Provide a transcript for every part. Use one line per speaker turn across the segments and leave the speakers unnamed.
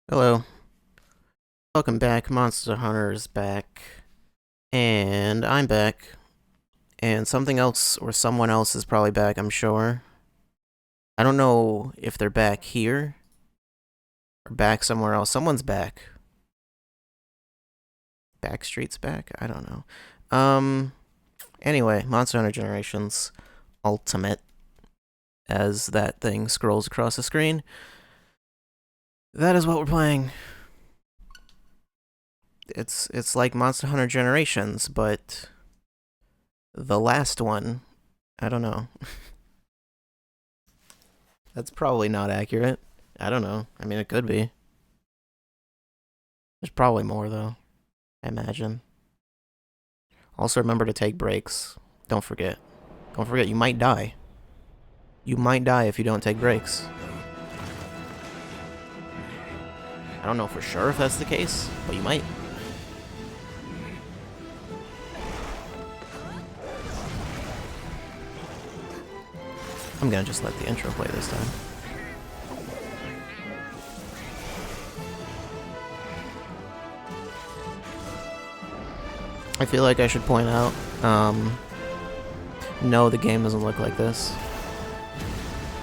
Hello, welcome back. Monster Hunter is back, and I'm back, and something else or someone else is probably back, I'm sure. I don't know if they're back here or back somewhere else. Someone's back. Backstreet's back? I don't know. Anyway, Monster Hunter Generations Ultimate, as that thing scrolls across the screen. That is what we're playing. It's like Monster Hunter Generations, but the last one, I don't know. That's probably not accurate. I don't know. I mean, it could be. There's probably more, though, I imagine. Also, remember to take breaks. Don't forget. Don't forget, you might die. You might die if you don't take breaks. I don't know for sure if that's the case, but you might. I'm gonna just let the intro play this time. I feel like I should point out, no, the game doesn't look like this.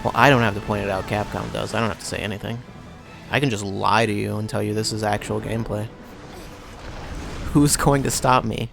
Well, I don't have to point it out, Capcom does. I don't have to say anything. I can just lie to you and tell you this is actual gameplay. Who's going to stop me?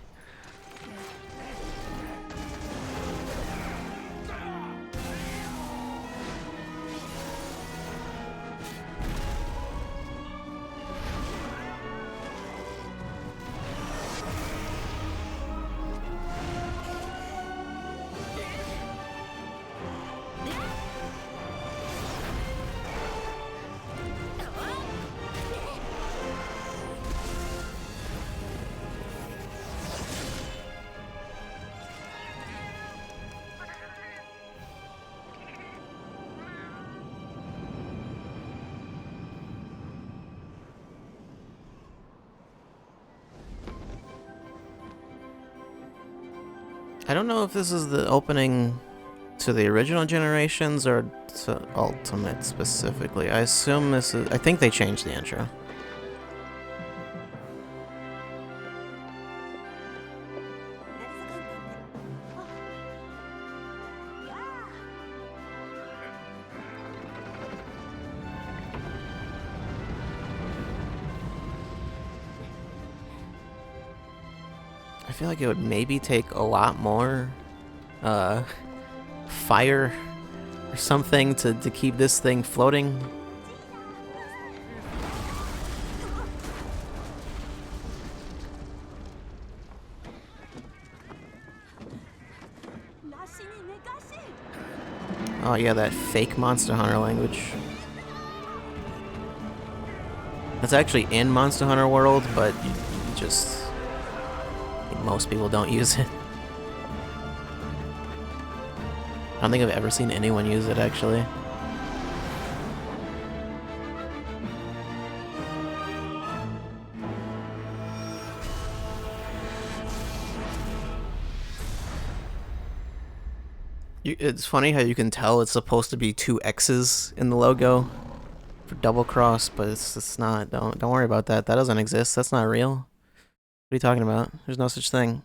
I don't know if this is the opening to the original Generations or to Ultimate specifically. I assume this is... I think they changed the intro. I feel like it would maybe take a lot more fire or something to keep this thing floating. Oh yeah, that fake Monster Hunter language. It's actually in Monster Hunter World, but you just... most people don't use it. I don't think I've ever seen anyone use it, actually. It's funny how you can tell it's supposed to be two X's in the logo for double cross, but it's not. Don't worry about that. That doesn't exist. That's not real. What are you talking about? There's no such thing.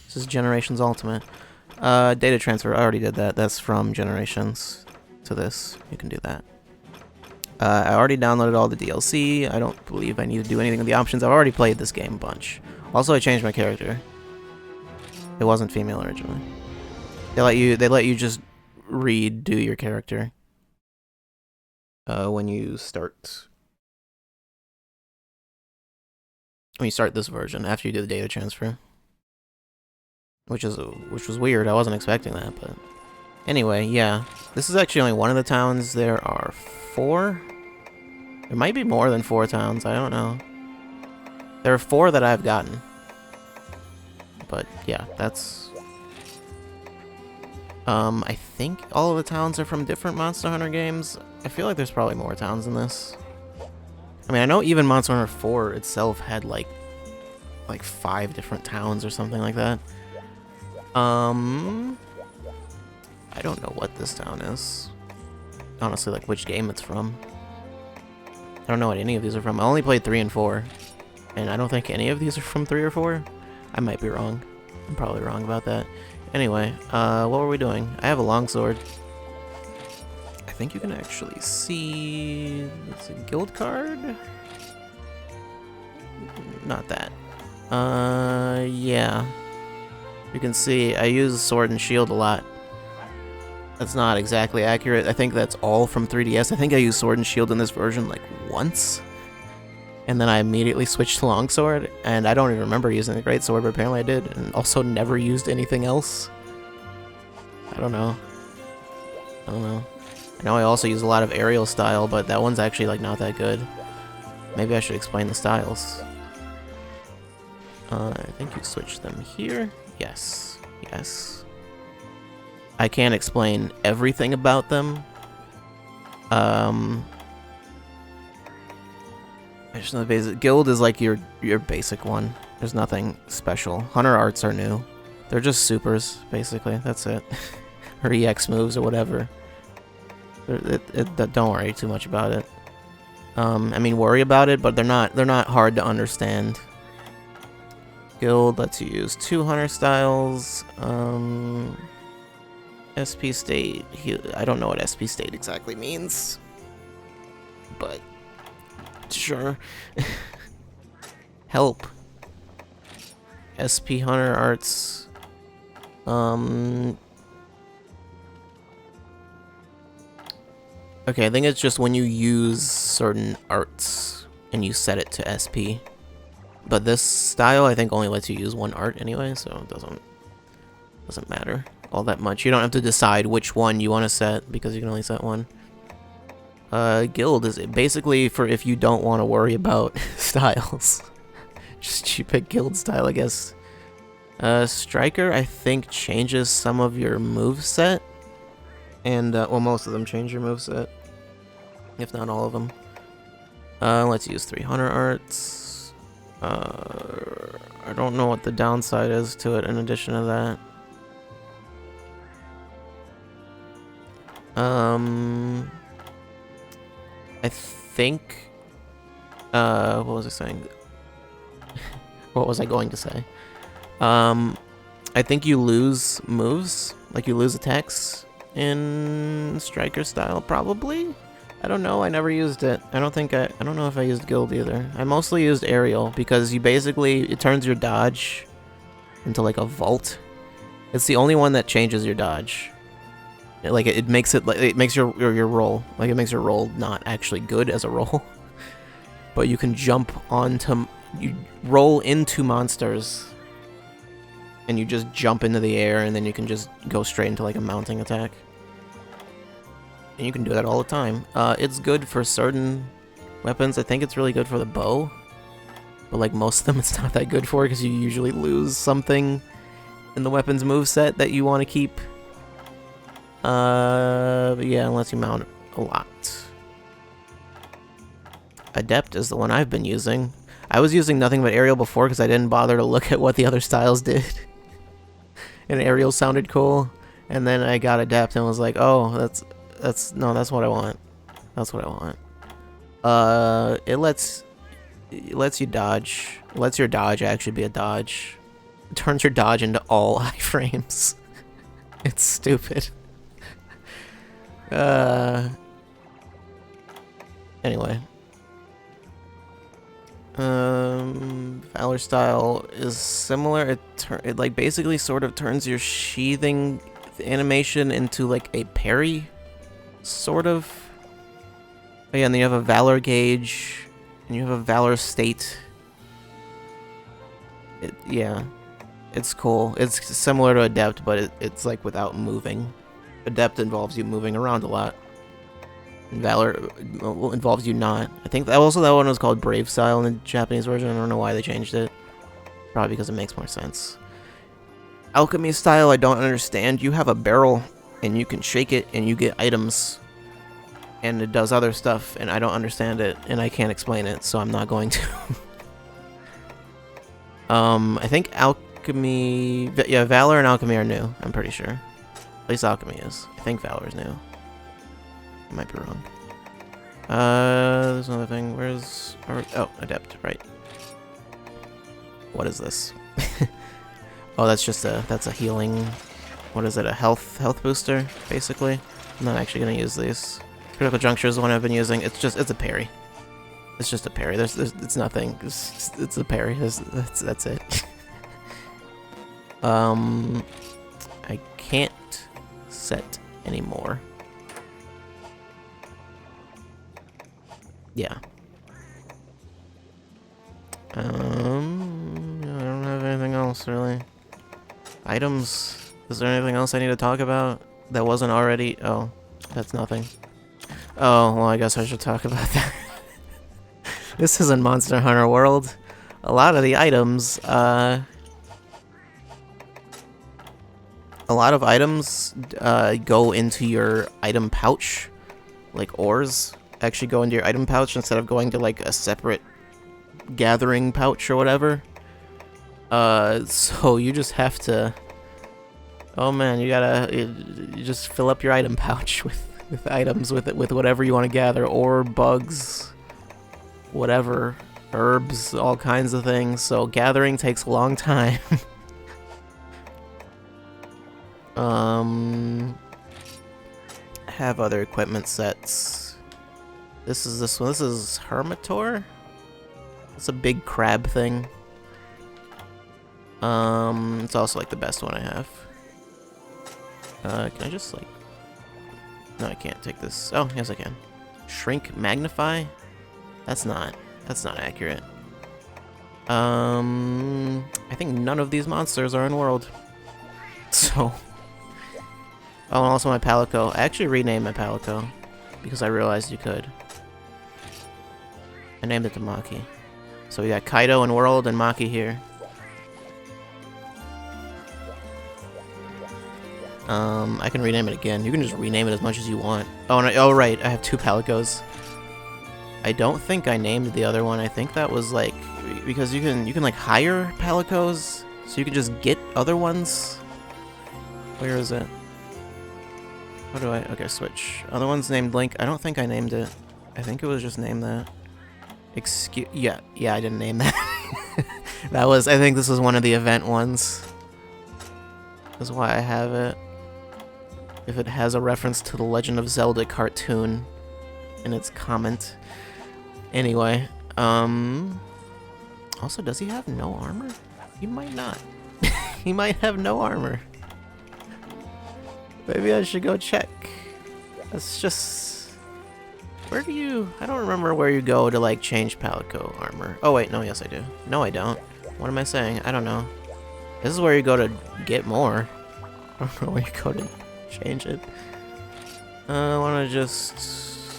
This is Generations Ultimate. Data transfer, I already did that. That's from Generations to this. You can do that. I already downloaded all the DLC. I don't believe I need to do anything with the options. I've already played this game a bunch. Also, I changed my character. It wasn't female originally. They let you just redo your character when you start this version after you do the data transfer. Which was weird. I wasn't expecting that, but anyway, yeah. This is actually only one of the towns. There are 4. There might be more than 4 towns. I don't know. There are 4 that I've gotten. But yeah, that's... I think all of the towns are from different Monster Hunter games. I feel like there's probably more towns in this. I mean, I know even Monster Hunter 4 itself had like 5 different towns or something like that. I don't know what this town is. Honestly, like which game it's from. I don't know what any of these are from. I only played 3 and 4. And I don't think any of these are from 3 or 4. I might be wrong. I'm probably wrong about that. Anyway, what were we doing? I have a longsword. I think you can actually see... It's a guild card? Not that. Yeah. You can see I use sword and shield a lot. That's not exactly accurate. I think that's all from 3DS. I think I used sword and shield in this version like once. And then I immediately switched to longsword, and I don't even remember using the greatsword, but apparently I did, and also never used anything else. I don't know. I know I also use a lot of aerial style, but that one's actually like not that good. Maybe I should explain the styles. I think you switch them here. Yes. Yes. I can't explain everything about them. I just know the basic. Guild is like your basic one. There's nothing special. Hunter arts are new. They're just supers, basically. That's it. Or EX moves or whatever. Don't worry too much about it. I mean, worry about it, but they're not hard to understand. Guild lets you use 2 hunter styles. SP state. I don't know what SP state exactly means, but sure. Help. SP hunter arts. Okay, I think it's just when you use certain arts and you set it to SP. But this style, I think, only lets you use 1 art anyway, so it doesn't matter all that much. You don't have to decide which one you want to set, because you can only set 1. Guild is basically for if you don't want to worry about styles. Just you pick guild style, I guess. Striker, I think, changes some of your moveset. And, well, most of them change your moveset. If not all of them. Let's use 3 hunter arts. I don't know what the downside is to it in addition to that. I think... what was I saying? What was I going to say? I think you lose moves. Like, you lose attacks in Striker style, probably? I don't know, I never used it. I don't know if I used Guild either. I mostly used Aerial, because you basically... It turns your dodge into, like, a vault. It's the only one that changes your dodge. Like, it makes it... Like, it makes your roll... Like, it makes your roll not actually good as a roll. But you can jump onto... You roll into monsters, and you just jump into the air, and then you can just go straight into, like, a mounting attack. And you can do that all the time. It's good for certain weapons. I think it's really good for the bow. But, like, most of them it's not that good for, because you usually lose something in the weapon's moveset that you want to keep. But yeah, unless you mount a lot. Adept is the one I've been using. I was using nothing but Aerial before because I didn't bother to look at what the other styles did. And Aerial sounded cool. And then I got Adept and was like, oh, that's what I want. That's what I want. It lets you dodge. It lets your dodge actually be a dodge. It turns your dodge into all iframes. It's stupid. Anyway. Valor style is similar. It like basically sort of turns your sheathing animation into like a parry, sort of. But yeah, and then you have a Valor gauge, and you have a Valor state. Yeah, it's cool. It's similar to Adept, but it's like without moving. Adept involves you moving around a lot. And Valor involves you not. I think that one was called Brave style in the Japanese version. I don't know why they changed it. Probably because it makes more sense. Alchemy style, I don't understand. You have a barrel, and you can shake it, and you get items. And it does other stuff, and I don't understand it, and I can't explain it, so I'm not going to. I think Alchemy... Yeah, Valor and Alchemy are new, I'm pretty sure. At least Alchemy is. I think Valor is new. I might be wrong. There's another thing. Where's... oh, adept, right. What is this? Oh, that's just that's a healing... What is it, a health booster, basically? I'm not actually gonna use these. Critical Juncture is the one I've been using. It's a parry. It's just a parry. It's nothing. It's a parry. That's it. I can't set anymore. Yeah. I don't have anything else really. Items. Is there anything else I need to talk about that wasn't already? Oh, that's nothing. Oh, well, I guess I should talk about that. This isn't Monster Hunter World. A lot of the items, go into your item pouch. Like ores actually go into your item pouch instead of going to like a separate gathering pouch or whatever. So you just have to... Oh man, you just fill up your item pouch with items, with whatever you want to gather, ore, bugs, whatever, herbs, all kinds of things. So gathering takes a long time. Have other equipment sets. This one. This is Hermitor. It's a big crab thing. It's also like the best one I have. Can I just like... No, I can't take this. Oh, yes I can. Shrink, magnify? That's not accurate. I think none of these monsters are in world. So... Oh, and also my Palico. I actually renamed my Palico because I realized you could. I named it to Maki. So we got Kaido in world and Maki here. I can rename it again. You can just rename it as much as you want. Oh, and oh right, I have 2 Palicos. I don't think I named the other one. I think that was like because you can like hire Palicos, so you can just get other ones. Where is it? What do I? Okay, switch. Other one's named Link. I don't think I named it. I think it was just named that. Yeah, I didn't name that. That was. I think this was one of the event ones. That's why I have it. If it has a reference to the Legend of Zelda cartoon in its comment. Anyway, also, does he have no armor? He might not. He might have no armor. Maybe I should go check. That's just... Where do you... I don't remember where you go to, like, change Palico armor. Oh, wait, no, yes I do. No, I don't. What am I saying? I don't know. This is where you go to get more. I don't know where you go to change it. I want to just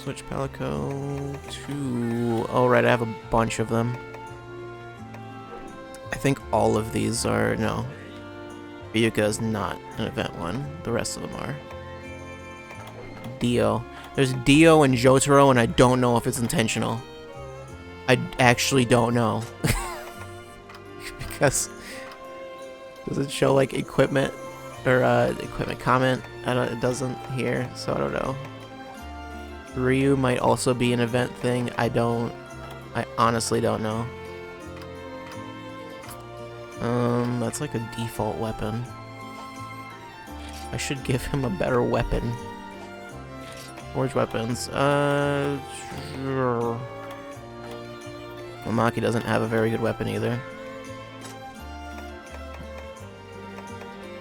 switch Palico to... Oh, right, I have a bunch of them. I think all of these are... No. Ryuka is not an event one. The rest of them are. Dio. There's Dio and Jotaro, and I don't know if it's intentional. I actually don't know. Because... Does it show, like, equipment? Or, equipment comment? It doesn't here, so I don't know. Ryu might also be an event thing. I honestly don't know. That's like a default weapon. I should give him a better weapon. Forge weapons. Sure. Maki doesn't have a very good weapon either.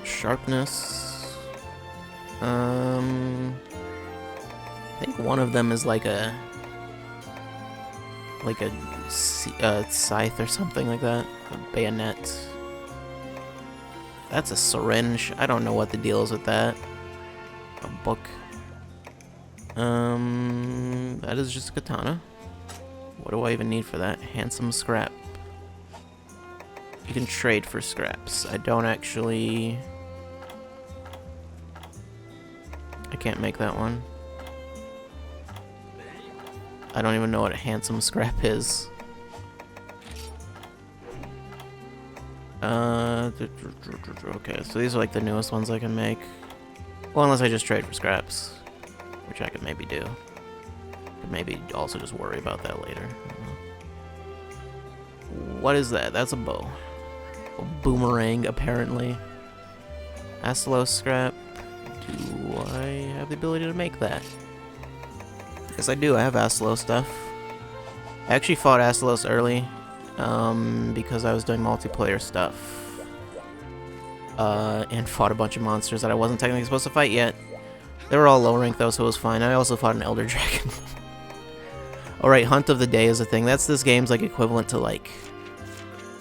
Sharpness. I think one of them is like a scythe or something like that. A bayonet. That's a syringe. I don't know what the deal is with that. A book. That is just a katana. What do I even need for that? Handsome scrap. You can trade for scraps. I don't actually... I can't make that one. I don't even know what a handsome scrap is. Okay, so these are like the newest ones I can make. Well, unless I just trade for scraps, which I could maybe do. Maybe also just worry about that later. What is that? That's a bow. A boomerang, apparently. Astalos scrap. Do I have the ability to make that? Yes, I do. I have Astalos stuff. I actually fought Astalos early, because I was doing multiplayer stuff. And fought a bunch of monsters that I wasn't technically supposed to fight yet. They were all low rank though, so it was fine. I also fought an Elder Dragon. Alright, Hunt of the Day is a thing. That's this game's like equivalent to like...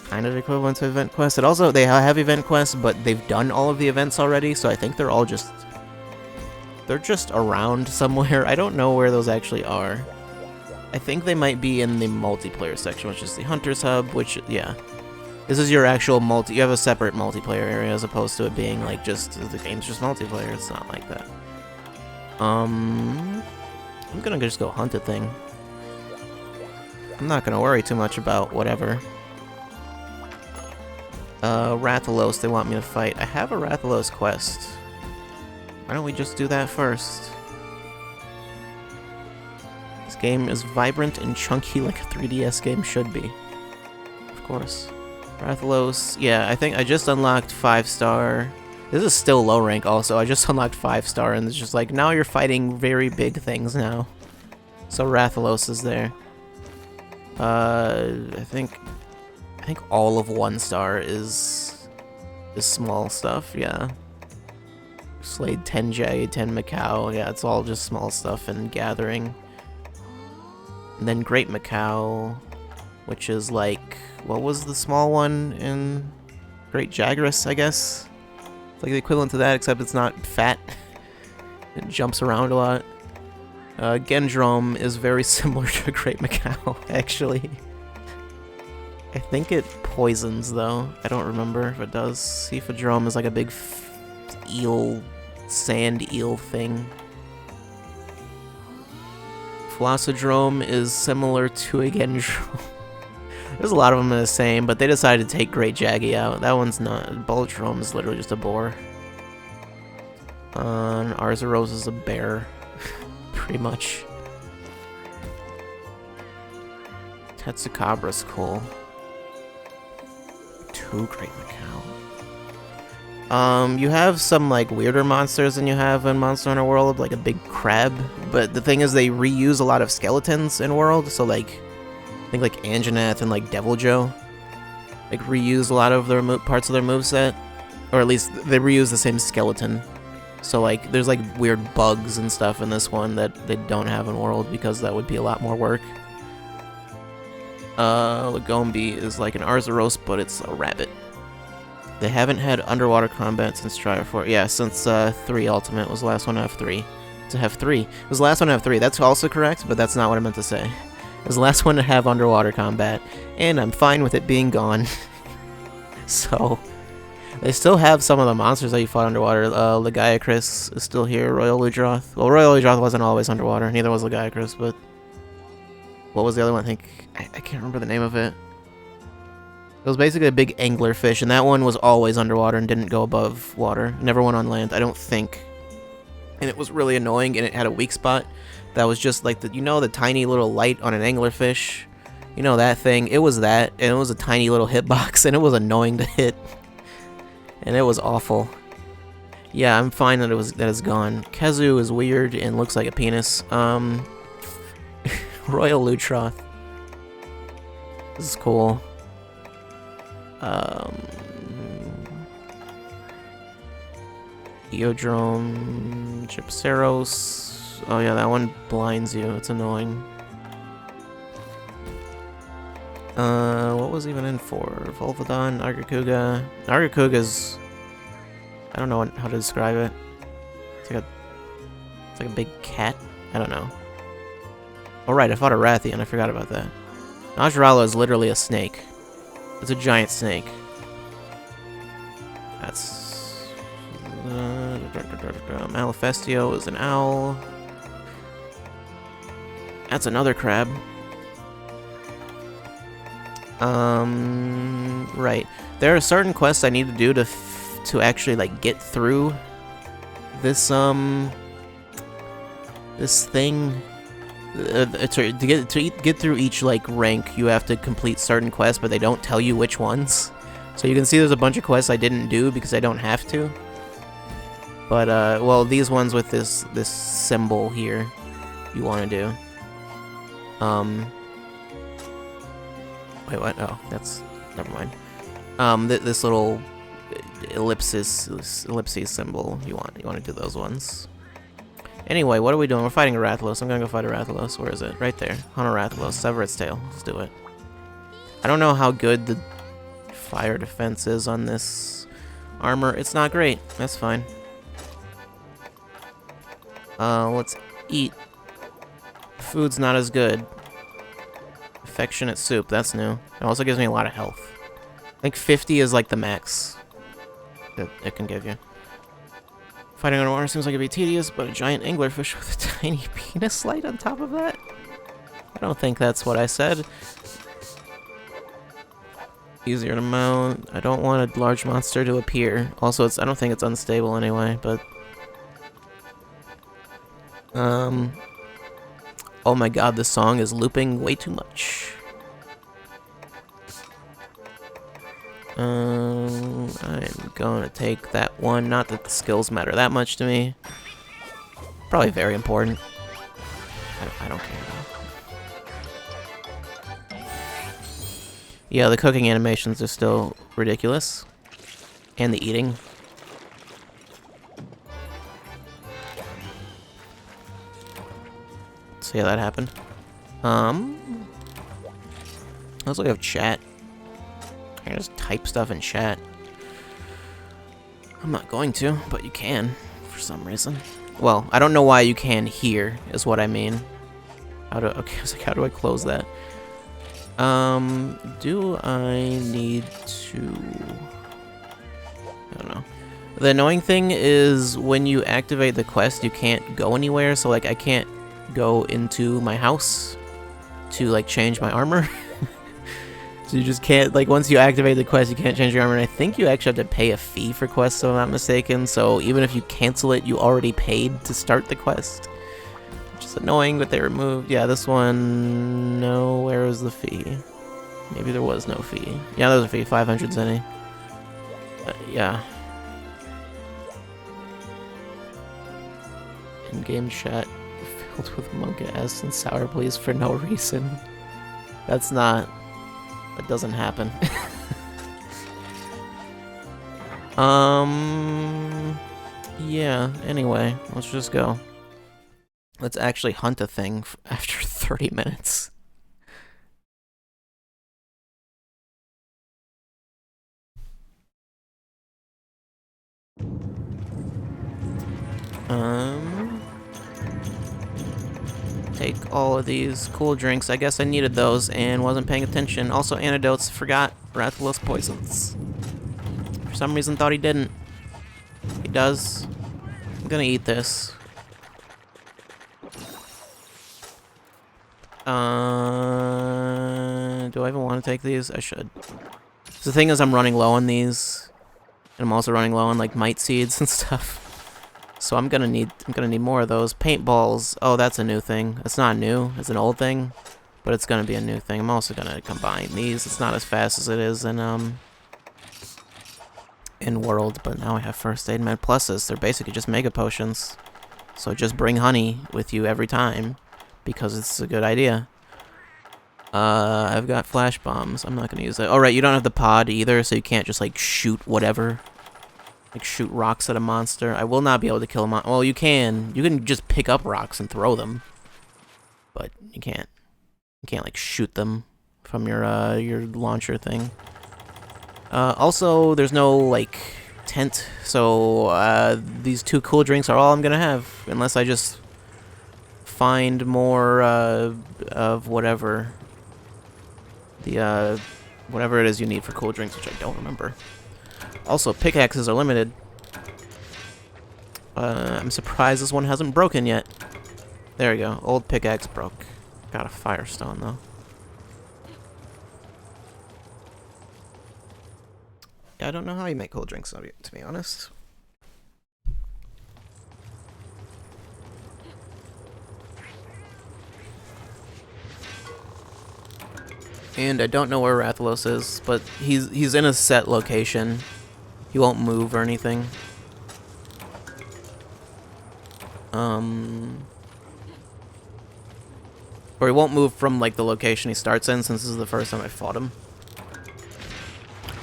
kind of equivalent to Event Quest. It also, they have Event Quests, but they've done all of the events already, so I think they're all just... they're just around somewhere. I don't know where those actually are. I think they might be in the multiplayer section, which is the Hunter's Hub, which, yeah. This is your actual you have a separate multiplayer area as opposed to it being like just, the game's just multiplayer. It's not like that. I'm gonna just go hunt a thing. I'm not gonna worry too much about whatever. Rathalos, they want me to fight. I have a Rathalos quest. Why don't we just do that first? This game is vibrant and chunky like a 3DS game should be. Of course. Rathalos, yeah, I think I just unlocked 5-star. This is still low rank also. I just unlocked 5-star and it's just like, now you're fighting very big things now. So Rathalos is there. I think all of 1-star is small stuff, yeah. Slayed 10 Jade, 10 Macau, yeah, it's all just small stuff and gathering. And then Great Macau, which is like, what was the small one in Great Jagras, I guess? It's like the equivalent to that, except it's not fat. It jumps around a lot. Gendrome is very similar to Great Macau, actually. I think it poisons, though. I don't remember if it does. Cephadrome is like a big eel, sand eel thing. Flossadrome is similar to a Gendrome. There's a lot of them the same, but they decided to take Great Jaggy out. That one's not. Bultrome is literally just a boar. And Arzuros is a bear. Pretty much. Tetsukabra's cool. 2 Great Macau. You have some like weirder monsters than you have in Monster Hunter World, like a big crab. But the thing is, they reuse a lot of skeletons in World, so like, I think like Anjanath and like Deviljho, like reuse a lot of their parts of their moveset, or at least they reuse the same skeleton. So like, there's like weird bugs and stuff in this one that they don't have in World because that would be a lot more work. Lagombi is like an Arzuros, but it's a rabbit. They haven't had underwater combat since Trial 4. Yeah, since 3 Ultimate was the last one to have 3. To have 3. It was the last one to have 3. That's also correct, but that's not what I meant to say. It was the last one to have underwater combat, and I'm fine with it being gone. So, they still have some of the monsters that you fought underwater. Lagiacrus is still here. Royal Ludroth. Well, Royal Ludroth wasn't always underwater. Neither was Lagiacrus, but... what was the other one? I can't remember the name of it. It was basically a big anglerfish, and that one was always underwater and didn't go above water. Never went on land, I don't think. And it was really annoying, and it had a weak spot that was just like the, you know, the tiny little light on an anglerfish? You know that thing? It was that, and it was a tiny little hitbox, and it was annoying to hit. And it was awful. Yeah, I'm fine that it's gone. Kezu is weird and looks like a penis. Royal Lutroth. This is cool. Eodrome, Gypceros. Oh yeah, that one blinds you. It's annoying. What was even in for? Volvodon, Argakuga. Argakuga's... I don't know how to describe it. It's like a big cat. I don't know. Oh right, I fought a Rathian. I forgot about that. Najarala is literally a snake. It's a giant snake. That's... Malefestio is an owl. That's another crab. Right. There are certain quests I need to do to actually like get through this this thing. get through each like rank, you have to complete certain quests, but they don't tell you which ones. So you can see there's a bunch of quests I didn't do because I don't have to. But well, these ones with this symbol here, you want to do. Wait, what? Oh, that's never mind. This little ellipsis symbol, you want to do those ones. Anyway, what are we doing? We're fighting a Rathalos. I'm gonna go fight a Rathalos. Where is it? Right there. Hunt a Rathalos. Sever its tail. Let's do it. I don't know how good the fire defense is on this armor. It's not great. That's fine. Let's eat. Food's not as good. Affectionate soup. That's new. It also gives me a lot of health. I think 50 is like the max that it can give you. Fighting underwater seems like it'd be tedious, but a giant anglerfish with a tiny penis light on top of that? I don't think that's what I said. Easier to mount. I don't want a large monster to appear. Also, I don't think it's unstable anyway, but... Oh my god, this song is looping way too much. I'm gonna take that one. Not that the skills matter that much to me. Probably very important. I don't care though. Yeah, the cooking animations are still ridiculous. And the eating. So yeah, that happened. Also we have chat. I can just type stuff in chat. I'm not going to, but you can, for some reason. Well, I don't know why you can here, is what I mean. Okay, I was like, how do I close that? Do I need to... I don't know. The annoying thing is when you activate the quest, you can't go anywhere, so like I can't go into my house to like change my armor. So you just can't, like, once you activate the quest, you can't change your armor, and I think you actually have to pay a fee for quests, if I'm not mistaken, so even if you cancel it, you already paid to start the quest. Which is annoying, but they removed, yeah, this one, no, where was the fee? Maybe there was no fee. Yeah, there was a fee, 500 zenny. Yeah. In-game chat filled with Monka S and Sour Please for no reason. That's not... That doesn't happen. Yeah, anyway, let's just go. Let's actually hunt a thing after 30 minutes. Take all of these cool drinks. I guess I needed those and wasn't paying attention. Also, antidotes. Forgot. Rathalos poisons. For some reason, thought he didn't. He does. I'm gonna eat this. Do I even want to take these? I should. So the thing is, I'm running low on these, and I'm also running low on like mite seeds and stuff. So I'm gonna need more of those. Paintballs. Oh, that's a new thing. It's not new. It's an old thing, but it's gonna be a new thing. I'm also gonna combine these. It's not as fast as it is in World, but now I have first aid med pluses. They're basically just mega potions. So just bring honey with you every time, because it's a good idea. I've got flash bombs. I'm not gonna use that. Oh right, you don't have the pod either, so you can't just like shoot whatever. Like, shoot rocks at a monster. I will not be able to kill a monster. Well, you can. You can just pick up rocks and throw them. But you can't. You can't, like, shoot them from your launcher thing. Also, there's no, like, tent. So, these 2 cool drinks are all I'm gonna have. Unless I just find more, of whatever. Whatever it is you need for cool drinks, which I don't remember. Also, pickaxes are limited. I'm surprised this one hasn't broken yet. There we go. Old pickaxe broke. Got a firestone, though. Yeah, I don't know how you make cold drinks, to be honest. And I don't know where Rathalos is, but he's in a set location. He won't move or anything. Or he won't move from like the location he starts in, since this is the first time I fought him.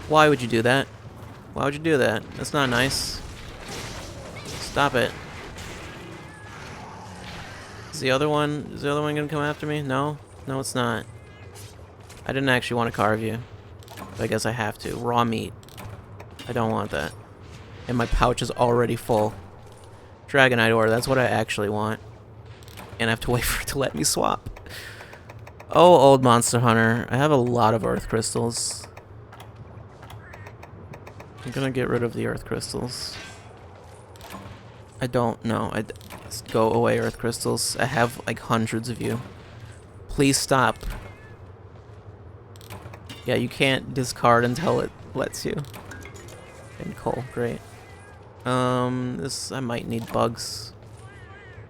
Why would you do that? Why would you do that? That's not nice. Stop it. Is the other one gonna come after me? No? No, it's not. I didn't actually want to carve you, but I guess I have to. Raw meat. I don't want that. And my pouch is already full. Dragonite ore, that's what I actually want. And I have to wait for it to let me swap. Oh, old monster hunter. I have a lot of earth crystals. I'm gonna get rid of the earth crystals. I don't know. Go away, earth crystals. I have like hundreds of you. Please stop. Yeah, you can't discard until it lets you. And coal, great. This, I might need bugs.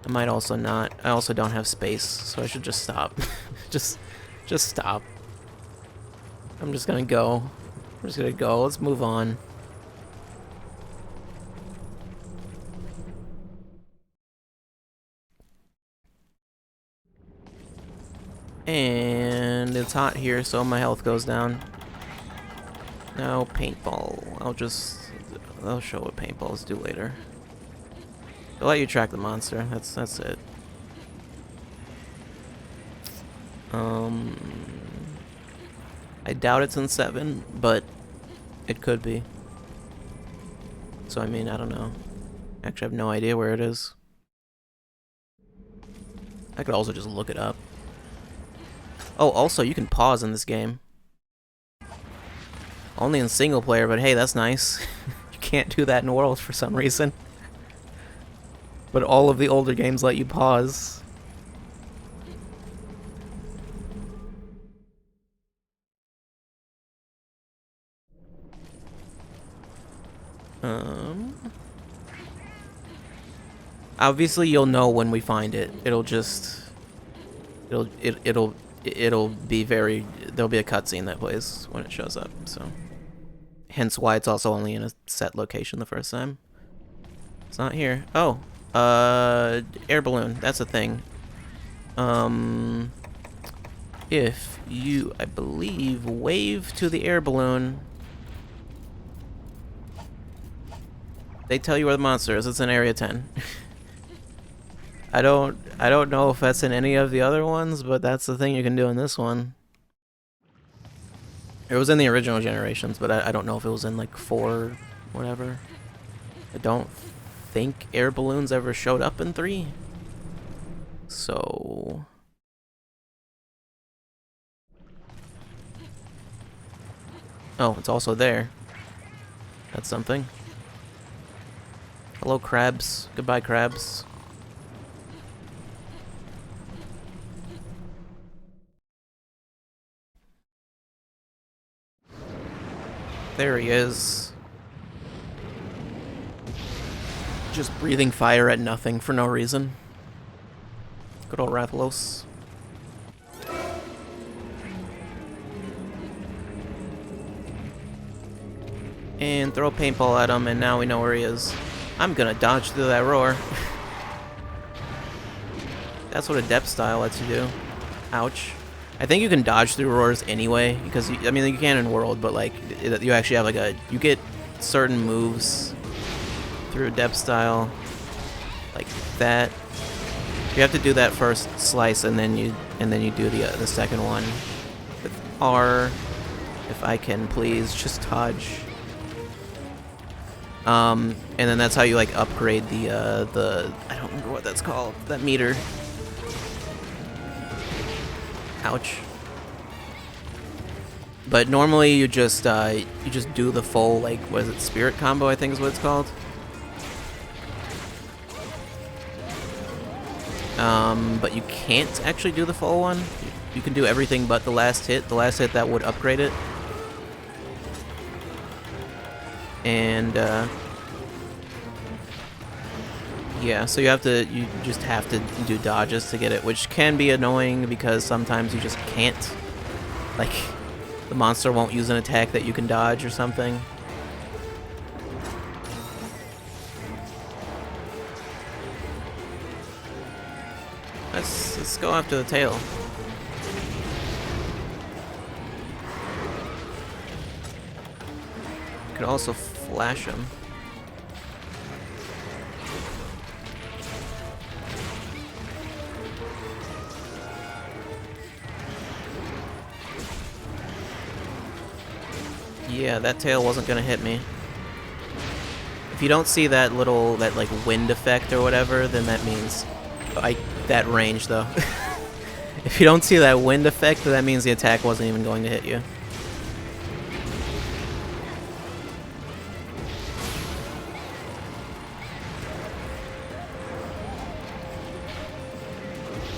I might also not. I also don't have space, so I should just stop. just stop. I'm just gonna go. I'm just gonna go. Let's move on. And it's hot here, so my health goes down. No, paintball. I'll show what paintballs do later. I'll let you track the monster. That's it. I doubt it's in 7, but it could be. So I mean, I don't know. Actually, I have no idea where it is. I could also just look it up. Oh, also, you can pause in this game. Only in single player, but hey, that's nice. You can't do that in World for some reason. But all of the older games let you pause. Obviously, you'll know when we find it. It'll be very. There'll be a cutscene that plays when it shows up. So, hence why it's also only in a set location the first time. It's not here. Oh, air balloon. That's a thing. If you, I believe, wave to the air balloon, they tell you where the monster is. It's in Area 10. I don't know if that's in any of the other ones, but that's the thing you can do in this one. It was in the original generations, but I don't know if it was in like 4, whatever. I don't think air balloons ever showed up in 3. So oh, it's also there. That's something. Hello, crabs. Goodbye, crabs. There he is. Just breathing fire at nothing for no reason. Good old Rathalos. And throw a paintball at him, and now we know where he is. I'm gonna dodge through that roar. That's what a depth style lets you do. Ouch. I think you can dodge through roars anyway, because I mean you can in World, but like you actually have like you get certain moves through a depth style, like that. You have to do that first slice, and then you do the second one with R. If I can please just dodge. And then that's how you like upgrade the I don't remember what that's called, that meter. Ouch. But normally you just do the full, like, what is it, spirit combo, I think is what it's called. But you can't actually do the full one. You can do everything but the last hit. The last hit that would upgrade it. And yeah, so you just have to do dodges to get it, which can be annoying because sometimes you just can't. Like, the monster won't use an attack that you can dodge or something. Let's go after the tail. Could also flash him. Yeah, that tail wasn't gonna hit me. If you don't see that little, like wind effect or whatever, then that means that range though. If you don't see that wind effect, then that means the attack wasn't even going to hit you.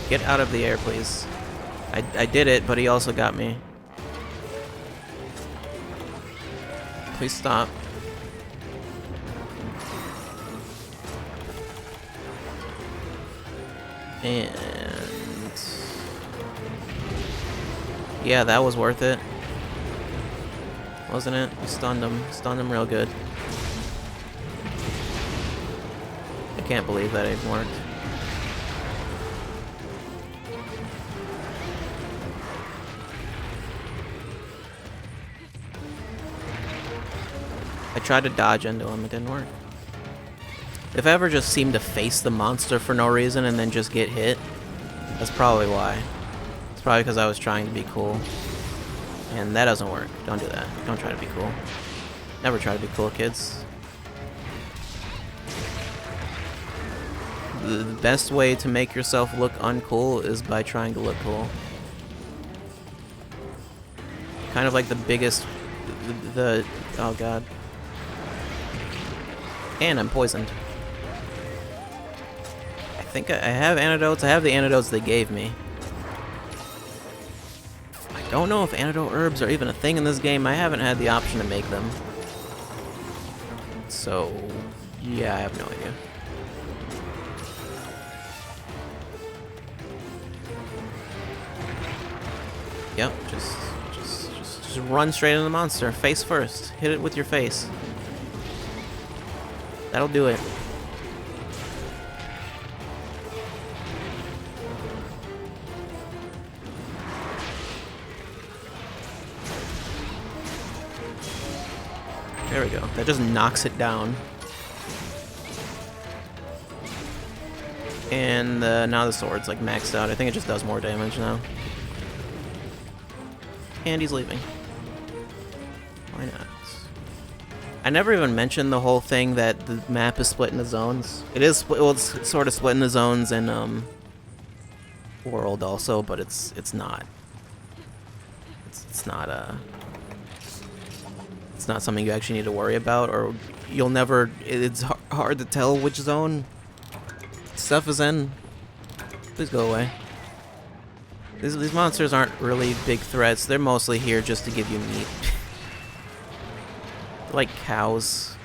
Get out of the air, please. I did it, but he also got me. Please stop. And yeah, that was worth it. Wasn't it? We stunned him. Stunned him real good. I can't believe that even worked. I tried to dodge into him, it didn't work. If I ever just seem to face the monster for no reason and then just get hit, that's probably why. It's probably because I was trying to be cool. And that doesn't work. Don't do that. Don't try to be cool. Never try to be cool, kids. The best way to make yourself look uncool is by trying to look cool. Kind of like the biggest... oh god. And I'm poisoned. I think I have antidotes. I have the antidotes they gave me. I don't know if antidote herbs are even a thing in this game. I haven't had the option to make them. So, yeah, I have no idea. Yep, just run straight into the monster. Face first. Hit it with your face. That'll do it. There we go. That just knocks it down. And now the sword's like maxed out. I think it just does more damage now. And he's leaving. Why not? I never even mentioned the whole thing that the map is split into zones. It is split, well, it's sort of split into zones in World also, but it's not. It's not something you actually need to worry about, or you'll never. It's hard to tell which zone stuff is in. Please go away. These monsters aren't really big threats. They're mostly here just to give you meat. Like cows.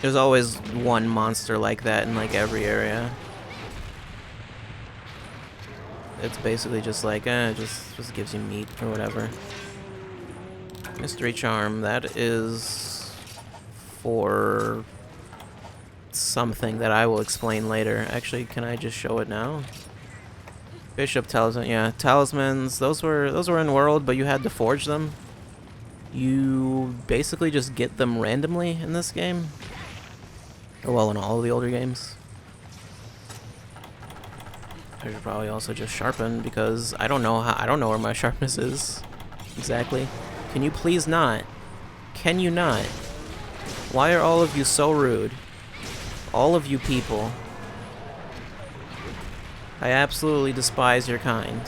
There's always one monster like that in like every area. It's basically just like, just gives you meat or whatever. Mystery charm, that is for something that I will explain later. Actually, can I just show it now? Bishop talisman, yeah, talismans. Those were in World, but you had to forge them. You basically just get them randomly in this game. Or well, in all of the older games. I should probably also just sharpen because I don't know where my sharpness is exactly. Can you please not? Can you not? Why are all of you so rude? All of you people. I absolutely despise your kind.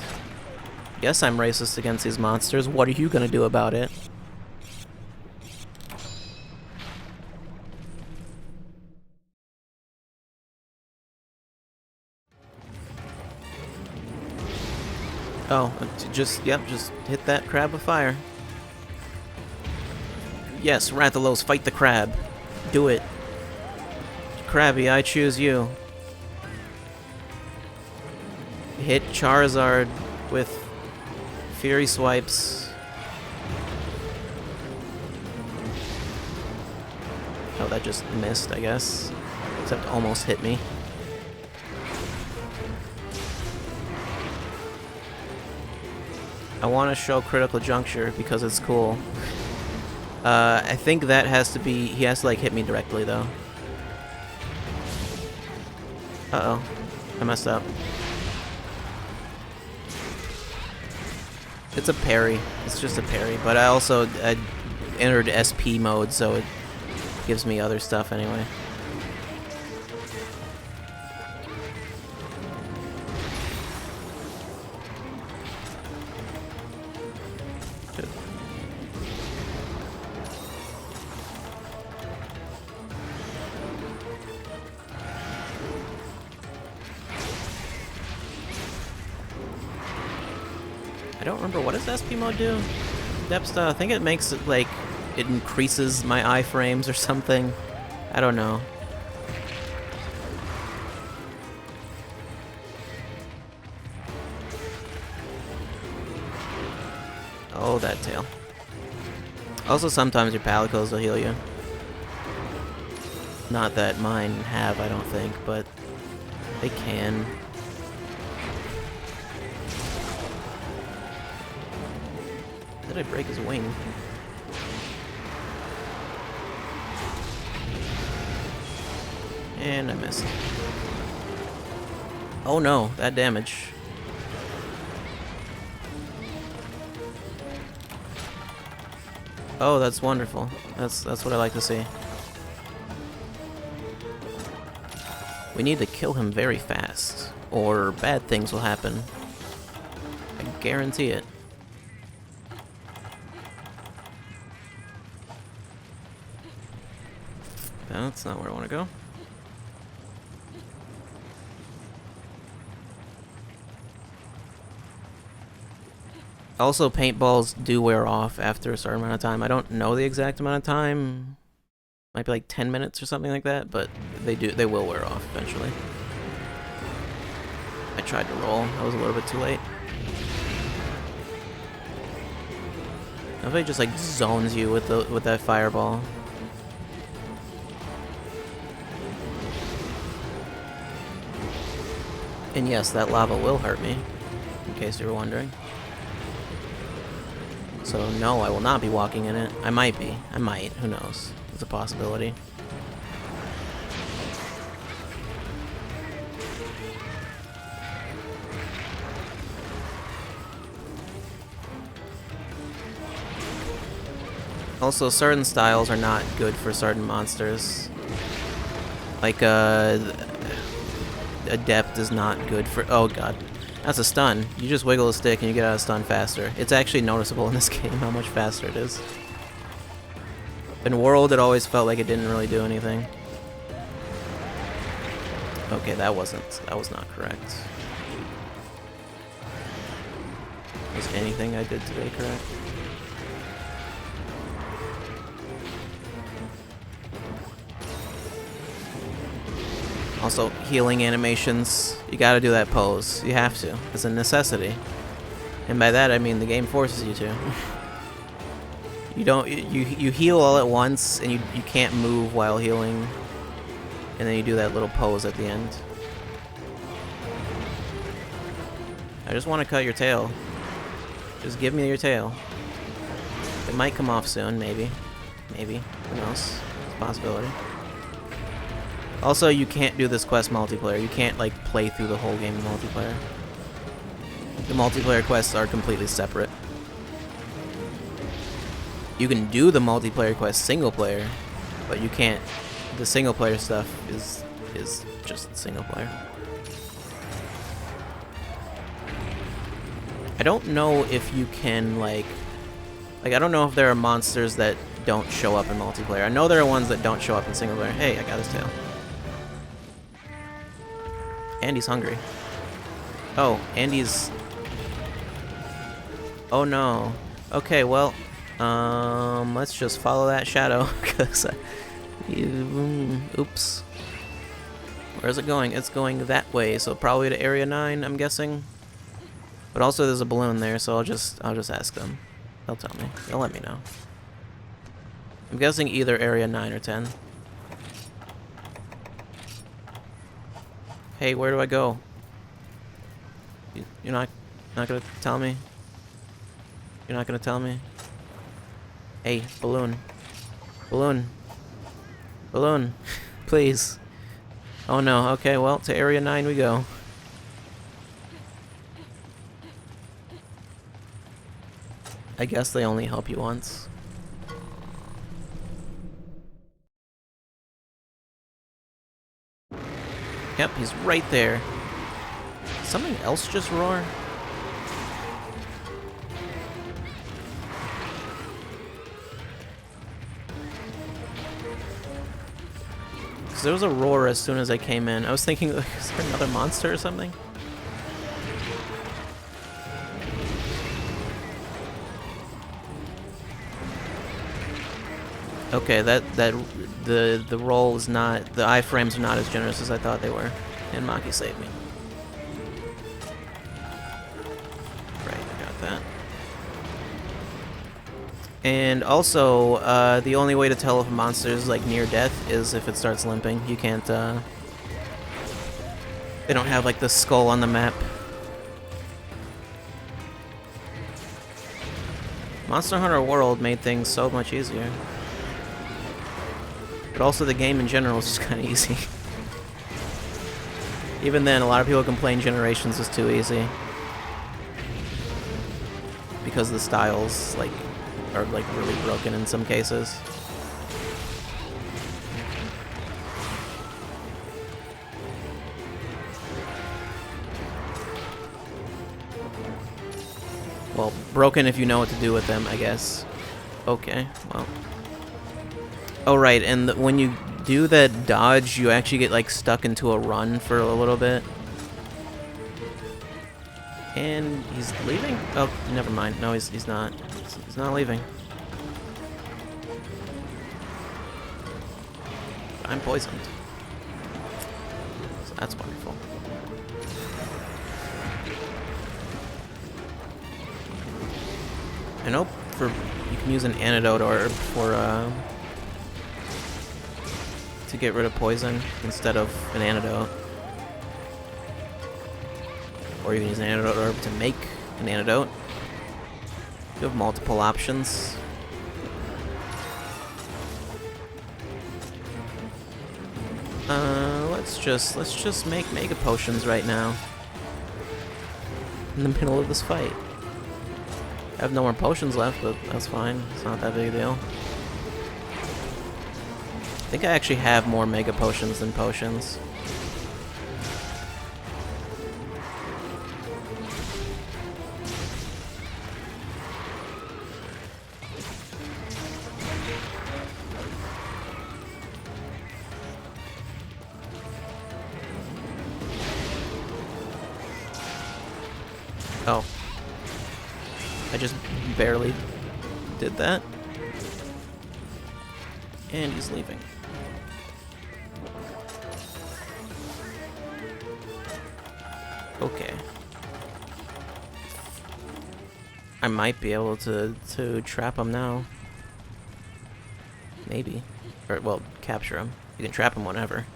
Yes, I'm racist against these monsters. What are you gonna do about it? Oh, just hit that crab with fire. Yes, Rathalos, fight the crab. Do it. Krabby, I choose you. hit Charizard with Fury Swipes. Oh, that just missed, I guess. Except almost hit me. I want to show Critical Juncture because it's cool. I think that has to be... He has to, like, hit me directly, though. Uh-oh. I messed up. It's a parry. It's just a parry. But I also entered SP mode, so it gives me other stuff anyway. I don't remember, what does SP mode do? Depth, I think it makes it like, it increases my iframes or something. I don't know. Oh, that tail. Also, sometimes your Palicos will heal you. Not that mine have, I don't think, but they can. Did I break his wing? And I missed. Oh no, that damage. Oh, that's wonderful. That's what I like to see. We need to kill him very fast, or bad things will happen. I guarantee it. That's not where I want to go. Also, paintballs do wear off after a certain amount of time. I don't know the exact amount of time. Might be like 10 minutes or something like that, but they will wear off eventually. I tried to roll. I was a little bit too late. Nobody just like zones you with that fireball. And yes, that lava will hurt me, in case you were wondering. So no, I will not be walking in it. I might be. I might. Who knows? It's a possibility. Also, certain styles are not good for certain monsters. Like, Adept is not good for... Oh god. That's a stun. You just wiggle a stick and you get out of stun faster. It's actually noticeable in this game how much faster it is. In World, it always felt like it didn't really do anything. Okay, that was not correct. Was anything I did today correct? Also, healing animations, you gotta do that pose. You have to. It's a necessity. And by that I mean the game forces you to. You heal all at once and you can't move while healing. And then you do that little pose at the end. I just want to cut your tail. Just give me your tail. It might come off soon, maybe. Maybe. Who knows? It's a possibility. Also, you can't do this quest multiplayer. You can't, like, play through the whole game in multiplayer. The multiplayer quests are completely separate. You can do the multiplayer quest single player, but you can't. The single player stuff is just single player. I don't know if you can, like, I don't know if there are monsters that don't show up in multiplayer. I know there are ones that don't show up in single player. Hey, I got his tail. Andy's hungry. Oh, Andy's... Oh no. Okay, well, let's just follow that shadow, because oops. Where's it going? It's going that way, so probably to Area 9, I'm guessing. But also there's a balloon there, so I'll just ask them. They'll tell me. They'll let me know. I'm guessing either Area 9 or 10. Hey, where do I go? You're not gonna tell me? You're not gonna tell me? Hey, balloon. Balloon. Balloon. Please. Oh no, okay, well, to Area 9 we go. I guess they only help you once. Yep, he's right there. Did something else just roar? Because there was a roar as soon as I came in. I was thinking, is there another monster or something? Okay, the roll is not, the iframes are not as generous as I thought they were. And Maki saved me. Right, I got that. And also, the only way to tell if a monster is like near death is if it starts limping. You can't, they don't have like the skull on the map. Monster Hunter World made things so much easier. But also the game in general is just kind of easy. Even then, a lot of people complain Generations is too easy. Because the styles, like, are like really broken in some cases. Well, broken if you know what to do with them, I guess. Okay, well. Oh, right, and when you do that dodge, you actually get, like, stuck into a run for a little bit. And he's leaving? Oh, never mind. No, he's not. He's not leaving. I'm poisoned. So that's wonderful. I know you can use an antidote or for to get rid of poison instead of an antidote. Or you can use an antidote herb to make an antidote. You have multiple options. Let's just make mega potions right now. In the middle of this fight. I have no more potions left, but that's fine. It's not that big a deal. I think I actually have more mega potions than potions. Oh. I just barely did that. And he's leaving. Okay. I might be able to trap him now. Maybe. Or, well, capture him. You can trap him whenever.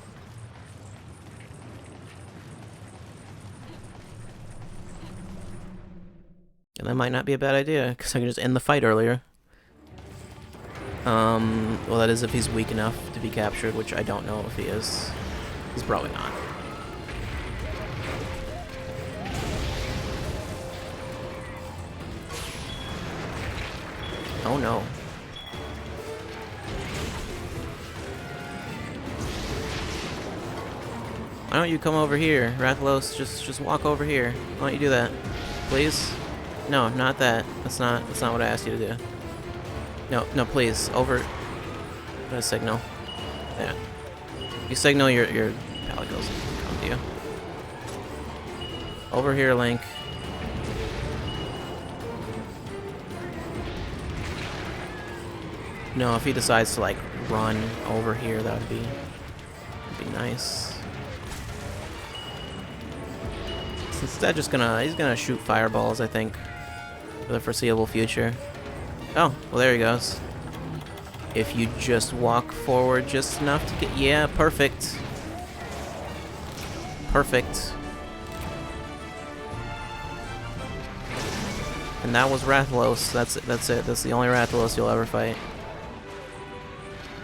And that might not be a bad idea, because I can just end the fight earlier. Well, that is if he's weak enough to be captured, which I don't know if he is. He's probably not. Oh no. Why don't you come over here, Rathalos? Just walk over here. Why don't you do that, please? No, not that. That's not what I asked you to do. No, please. Over. I'm gonna signal. Yeah. You signal your Palicos come to you. Over here, Link. No, if he decides to like run over here, that would be nice. instead he's gonna shoot fireballs, I think, for the foreseeable future. Oh, well there he goes. If you just walk forward just enough to get... Yeah, perfect. Perfect. And that was Rathalos. That's it. That's the only Rathalos you'll ever fight.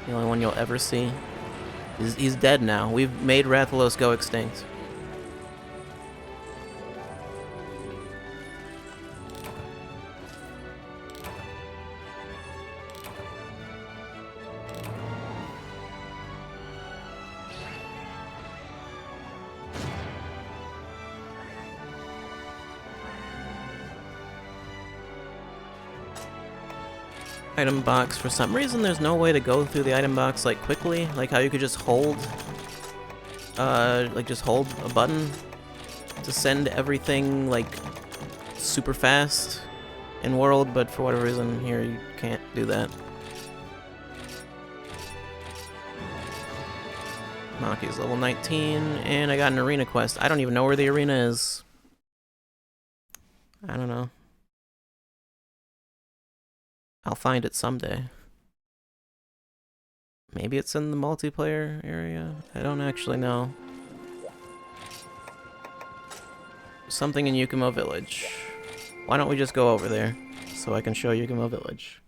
The only one you'll ever see. He's dead now. We've made Rathalos go extinct. Item box. For some reason, there's no way to go through the item box like quickly, like how you could just hold, just hold a button to send everything like super fast in world. But for whatever reason, here you can't do that. Maki's level 19, and I got an arena quest. I don't even know where the arena is. I don't know. I'll find it someday. Maybe it's in the multiplayer area? I don't actually know. Something in Yukumo Village. Why don't we just go over there so I can show Yukumo Village?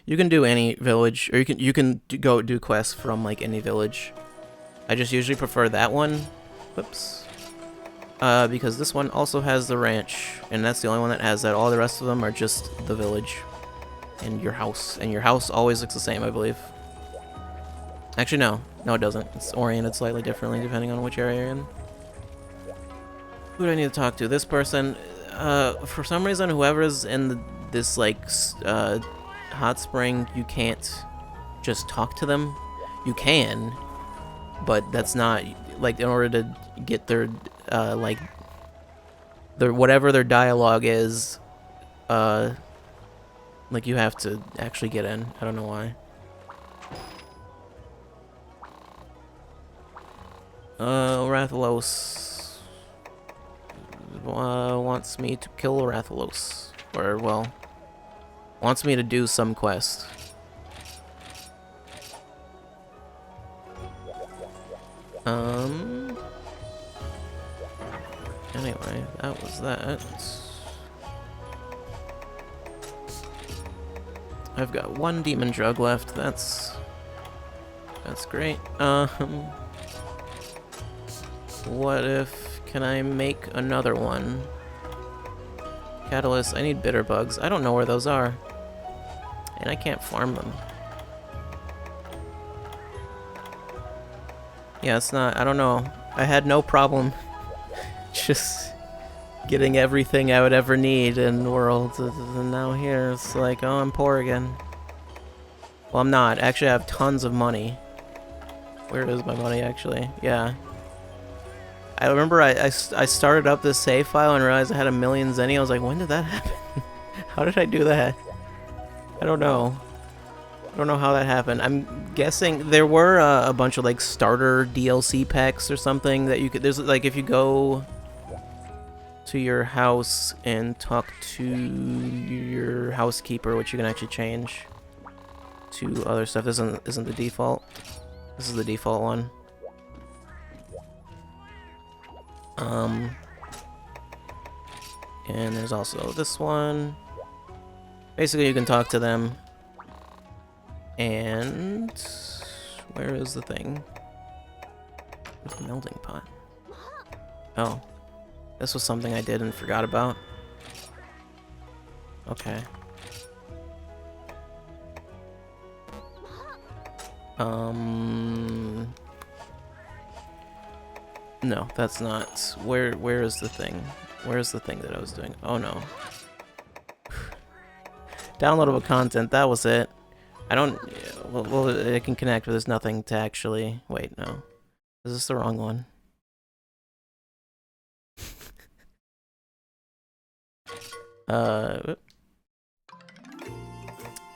You can do any village, or you can go do quests from like any village. I just usually prefer that one. Whoops. Because this one also has the ranch, and that's the only one that has that. All the rest of them are just the village. And your house. And your house always looks the same, I believe. Actually, no. No, it doesn't. It's oriented slightly differently depending on which area you're in. Who do I need to talk to? This person. For some reason, whoever's in this, like, hot spring, you can't just talk to them. You can, but that's not, like, in order to get their, like, whatever their dialogue is, like, you have to actually get in. I don't know why. Rathalos wants me to kill Rathalos. Or, well, wants me to do some quest. Anyway, that was that. I've got one demon drug left. That's great. What if... Can I make another one? Catalyst. I need bitter bugs. I don't know where those are. And I can't farm them. Yeah, it's not... I don't know. I had no problem just getting everything I would ever need in the world. And now here it's like, oh, I'm poor again. Well, I'm not. Actually, I have tons of money. Where is my money, actually? Yeah. I remember I started up this save file and realized I had 1,000,000 zenny. I was like, when did that happen? How did I do that? I don't know. I don't know how that happened. I'm guessing there were a bunch of like starter DLC packs or something that you could... There's like, if you go to your house and talk to your housekeeper, which you can actually change to other stuff. This isn't the default. This is the default one. And there's also this one. Basically, you can talk to them. And where is the thing? Where's the melting pot? Oh, this was something I did and forgot about. Okay. No, that's not. Where is the thing? Where is the thing that I was doing? Oh no. Downloadable content, that was it. I don't... Well, it can connect, but there's nothing to actually... Wait, no. Is this the wrong one?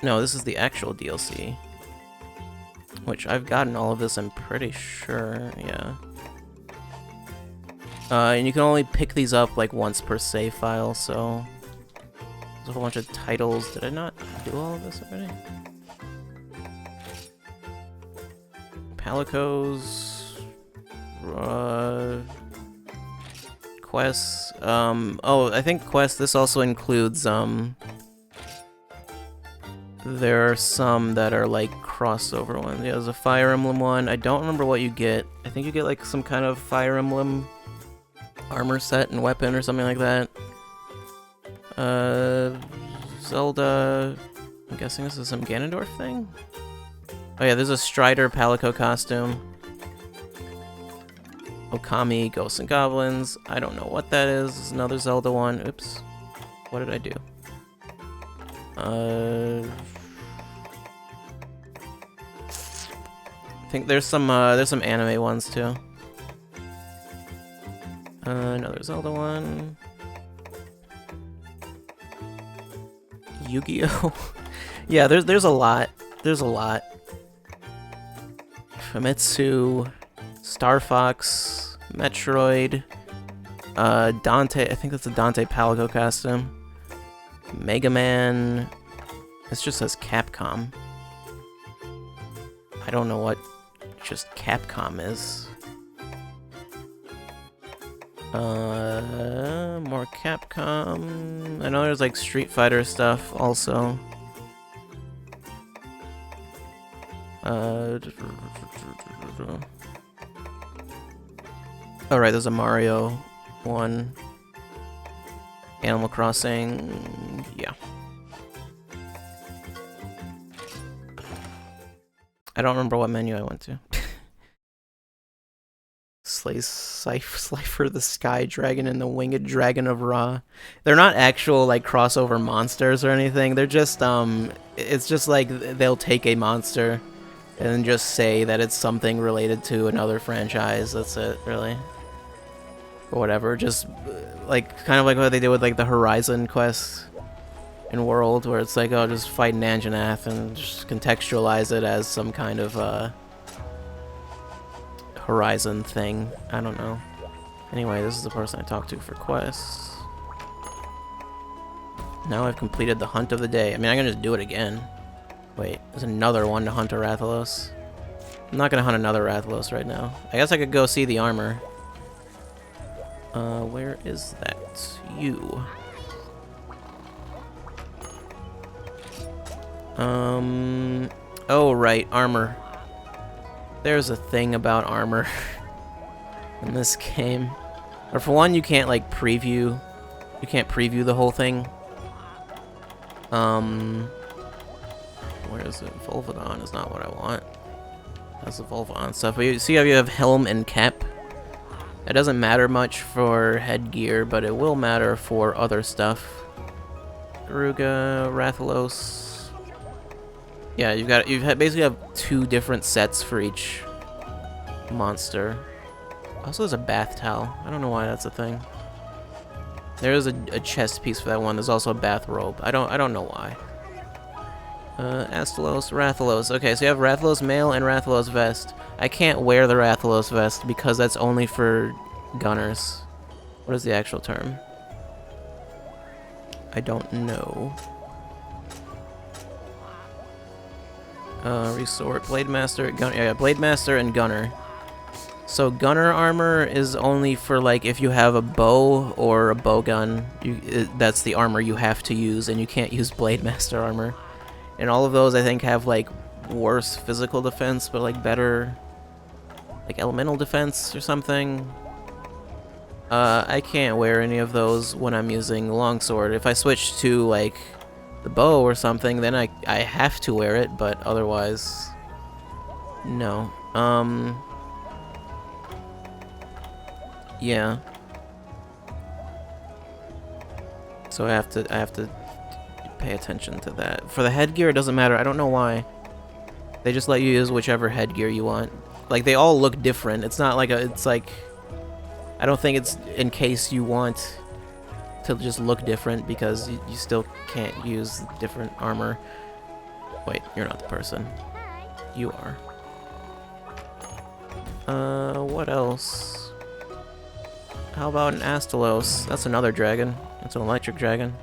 No, this is the actual DLC. Which I've gotten all of this, I'm pretty sure, yeah. And you can only pick these up like once per save file, so there's a whole bunch of titles. Did I not do all of this already? Palicos, quests. Oh, I think quests. This also includes there are some that are like crossover ones. Yeah, there's a Fire Emblem one. I don't remember what you get. I think you get like some kind of Fire Emblem armor set and weapon or something like that. Zelda. I'm guessing this is some Ganondorf thing? Oh yeah, there's a Strider Palico costume. Okami, Ghosts and Goblins. I don't know what that is. There's another Zelda one. Oops. What did I do? I think there's some anime ones too. Another Zelda one. Yu-Gi-Oh! Yeah, there's a lot. There's a lot. Famitsu, Star Fox, Metroid, Dante. I think that's a Dante Palico costume. Mega Man. This just says Capcom. I don't know what just Capcom is. More Capcom. I know there's like Street Fighter stuff also. Alright, there's a Mario one. Animal Crossing, yeah. I don't remember what menu I went to. Slifer the Sky Dragon and the Winged Dragon of Ra. They're not actual like crossover monsters or anything. They're just it's just like they'll take a monster and just say that it's something related to another franchise. That's it, really. Or whatever, just like kind of like what they did with like the Horizon quest in World, where it's like, oh, just fight Nanjanath and just contextualize it as some kind of Horizon thing. I don't know. Anyway, this is the person I talked to for quests. Now I've completed the hunt of the day. I mean, I can just do it again. Wait, there's another one to hunt a Rathalos. I'm not gonna hunt another Rathalos right now. I guess I could go see the armor. Where is that? You. Oh, right, armor. There's a thing about armor in this game. Or for one, you can't, like, preview. You can't preview the whole thing. Where is it? Volvodon is not what I want. That's the Volvodon stuff. But you see how you have helm and cap? It doesn't matter much for headgear, but it will matter for other stuff. Garuga, Rathalos. Yeah, you basically have two different sets for each monster. Also, there's a bath towel. I don't know why that's a thing. There is a chest piece for that one. There's also a bathrobe. I don't know why. Astalos, Rathalos. Okay, so you have Rathalos male and Rathalos vest. I can't wear the Rathalos vest because that's only for gunners. What is the actual term? I don't know. Resort, Blade Master, Gunner. Yeah, Blade Master and Gunner. So gunner armor is only for like if you have a bow or a bow gun. That's the armor you have to use, and you can't use Blade Master armor. And all of those, I think, have like worse physical defense, but like better, like elemental defense or something. I can't wear any of those when I'm using longsword. If I switch to like the bow or something, then I have to wear it, but otherwise, no. Yeah. So I have to pay attention to that. For the headgear, it doesn't matter. I don't know why. They just let you use whichever headgear you want. Like, they all look different. It's not like it's like, I don't think it's in case you want to just look different, because you still can't use different armor. Wait, you're not the person. You are. What else? How about an Astalos? That's another dragon. It's an electric dragon.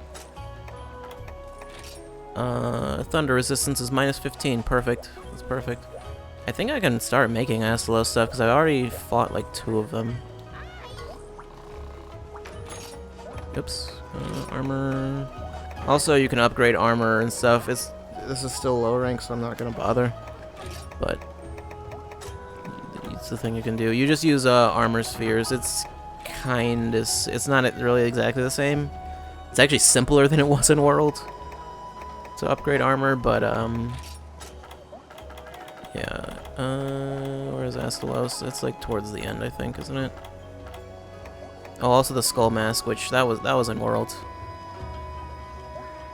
Thunder resistance is -15. Perfect. That's perfect. I think I can start making Astalos stuff because I already fought like 2 of them. Oops. Armor. Also, you can upgrade armor and stuff. This is still low rank, so I'm not gonna bother. But it's the thing you can do. You just use armor spheres. It's not really exactly the same. It's actually simpler than it was in World to upgrade armor, but yeah. Where's Astalos? It's like towards the end, I think, isn't it? Oh, also the skull mask, which that was in World.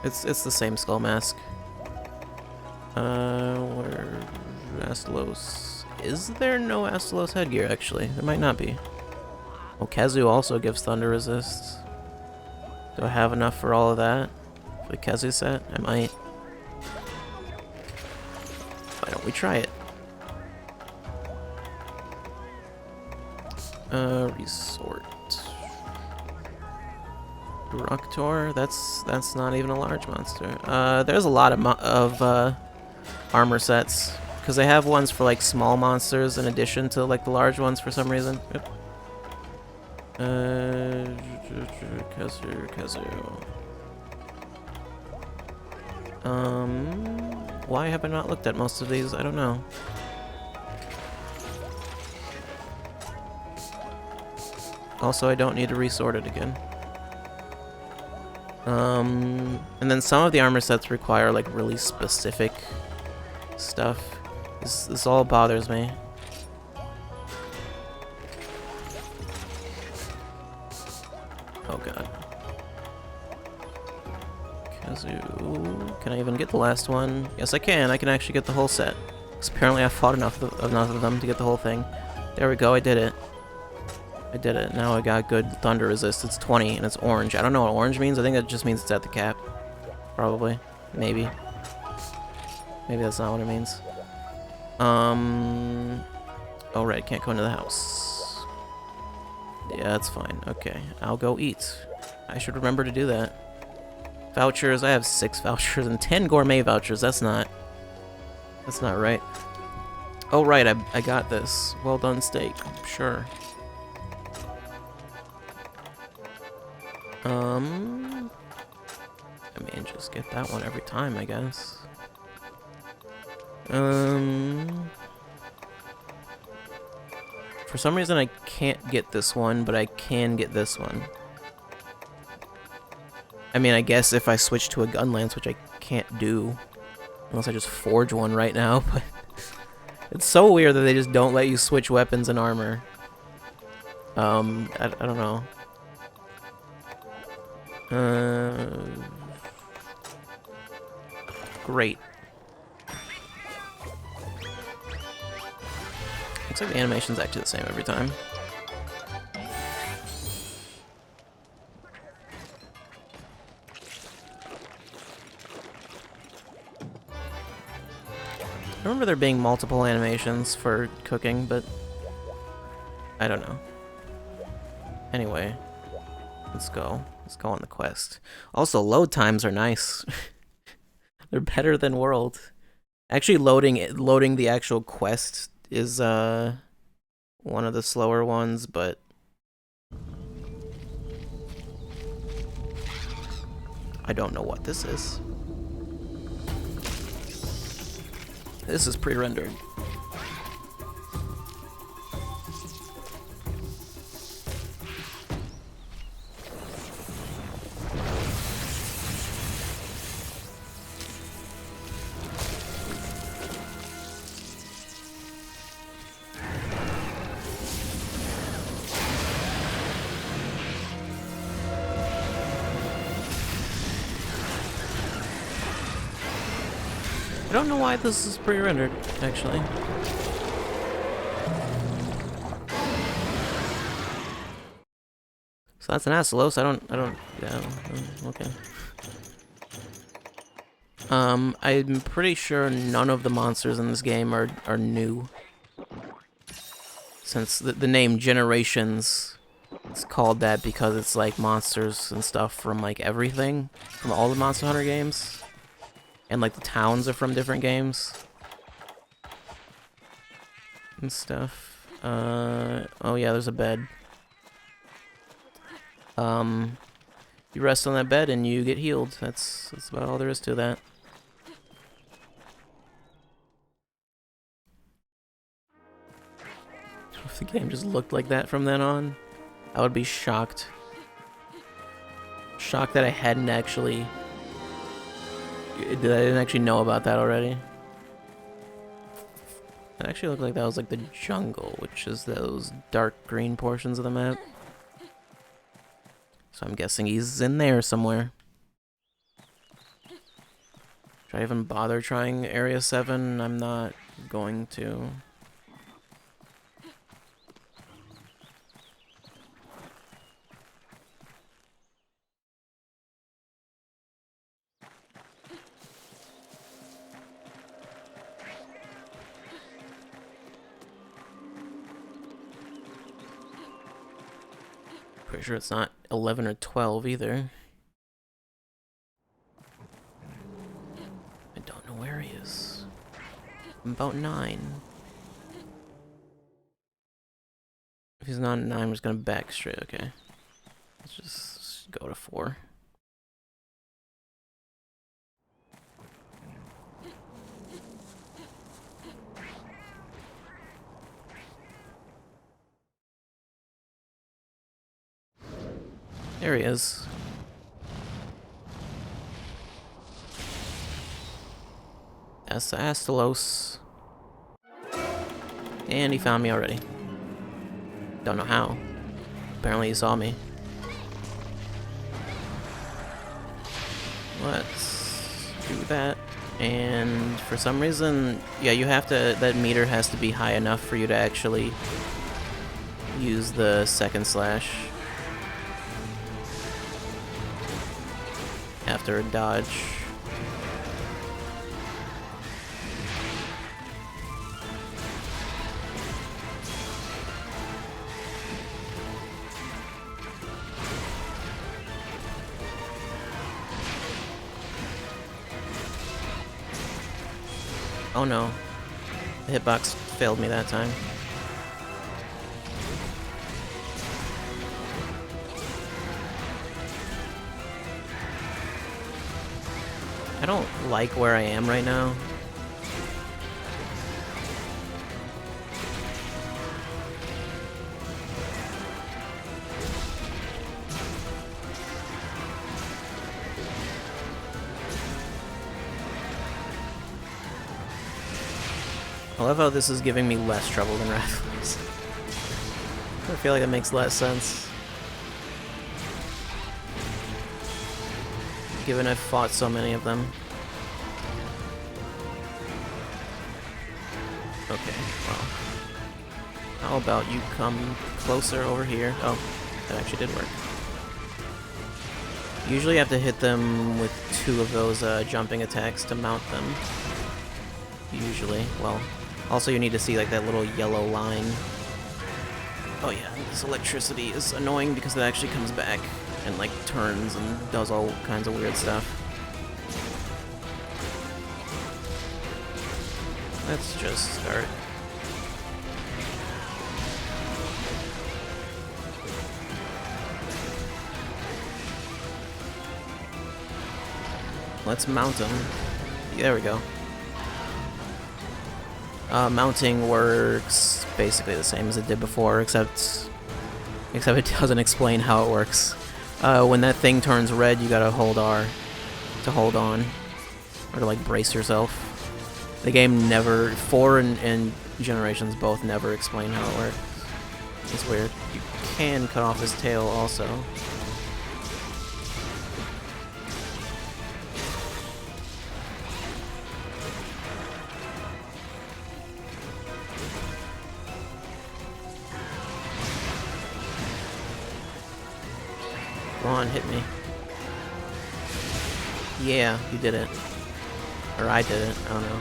It's the same skull mask. Where Astalos? Is there no Astalos headgear? Actually, there might not be. Oh, Kazu also gives thunder resist. Do I have enough for all of that? For the Kazu set? I might. Why don't we try it? Resort. Ruktor? That's not even a large monster. There's a lot of armor sets. Because they have ones for like small monsters in addition to like the large ones for some reason. Yep. Kazu. Why have I not looked at most of these? I don't know. Also, I don't need to resort it again. And then some of the armor sets require like really specific stuff. This all bothers me. Oh god. Kazu. Can I even get the last one? Yes, I can. I can actually get the whole set. Because apparently I fought enough of them to get the whole thing. There we go. I did it. I did it. Now I got good thunder resist. It's 20 and it's orange. I don't know what orange means. I think that just means it's at the cap. Probably. Maybe. Maybe that's not what it means. Oh, right. Can't go into the house. Yeah, that's fine. Okay. I'll go eat. I should remember to do that. Vouchers. I have 6 vouchers and 10 gourmet vouchers. That's not right. Oh, right. I got this. Well done steak. Sure. I mean, just get that one every time, I guess. For some reason I can't get this one, but I can get this one. I mean, I guess if I switch to a gun lance, which I can't do, unless I just forge one right now, but it's so weird that they just don't let you switch weapons and armor. I don't know. Great. Looks like the animation's actually the same every time. I remember there being multiple animations for cooking, but I don't know. Anyway, let's go. Let's go on the quest. Also, load times are nice. They're better than World. Actually, loading the actual quest is one of the slower ones, but I don't know what this is. This is pre-rendered. I don't know why this is pre-rendered, actually. So that's an Astalos. Yeah, okay. I'm pretty sure none of the monsters in this game are new. Since the name Generations It's called that because it's like monsters and stuff from like everything, from all the Monster Hunter games. And like the towns are from different games. And stuff. Oh yeah, there's a bed. You rest on that bed and you get healed. That's about all there is to that. If the game just looked like that from then on, I would be shocked. Shocked that I hadn't actually... I didn't actually know about that already. It actually looked like that was like the jungle, which is those dark green portions of the map. So I'm guessing he's in there somewhere. Should I even bother trying Area 7? I'm not going to. Pretty sure it's not 11 or 12 either. I don't know where he is. I'm about 9. If he's not 9, I'm just gonna back straight. Okay. Let's just go to 4. There he is. That's the Astalos. And he found me already. Don't know how. Apparently he saw me. Let's do that. And for some reason, yeah, you have to, that meter has to be high enough for you to actually use the second slash after a dodge. Oh no, the hitbox failed me that time. I don't like where I am right now. I love how this is giving me less trouble than rifles. I feel like it makes less sense, given I've fought so many of them. Okay, well, how about you come closer over here? Oh, that actually did work. Usually you have to hit them with 2 of those jumping attacks to mount them. Usually, well, also you need to see like that little yellow line. Oh yeah, this electricity is annoying because it actually comes back and like turns and does all kinds of weird stuff. Let's just start. Let's mount him. There we go. Mounting works basically the same as it did before, except it doesn't explain how it works. When that thing turns red, you gotta hold R to hold on, or to like brace yourself. The game never, 4 and Generations both never explain how it works. It's weird. You can cut off his tail also. Come on, hit me. Yeah, you did it. Or I did it, I don't know.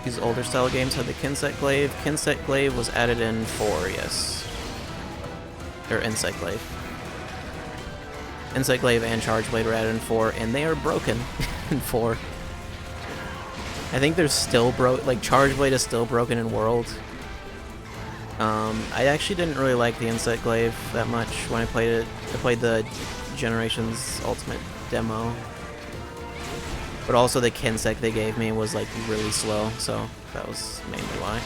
These older style games had the Kinsect Glaive. Kinsect Glaive was added in 4, yes. Or Insect Glaive. Insect Glaive and Charge Blade were added in 4, and they are broken in 4. I think they're still broke. Like, Charge Blade is still broken in World. I actually didn't really like the Insect Glaive that much when I played it. I played the Generations Ultimate demo. But also the Kinsect they gave me was like really slow, so that was mainly why.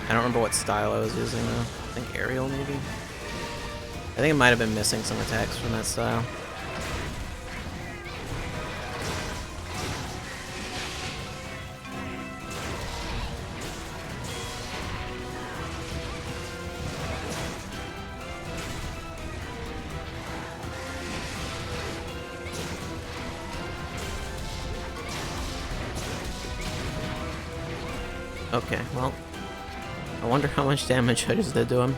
I don't remember what style I was using though. I think aerial maybe? I think it might have been missing some attacks from that style. Okay, well, I wonder how much damage I just did to him.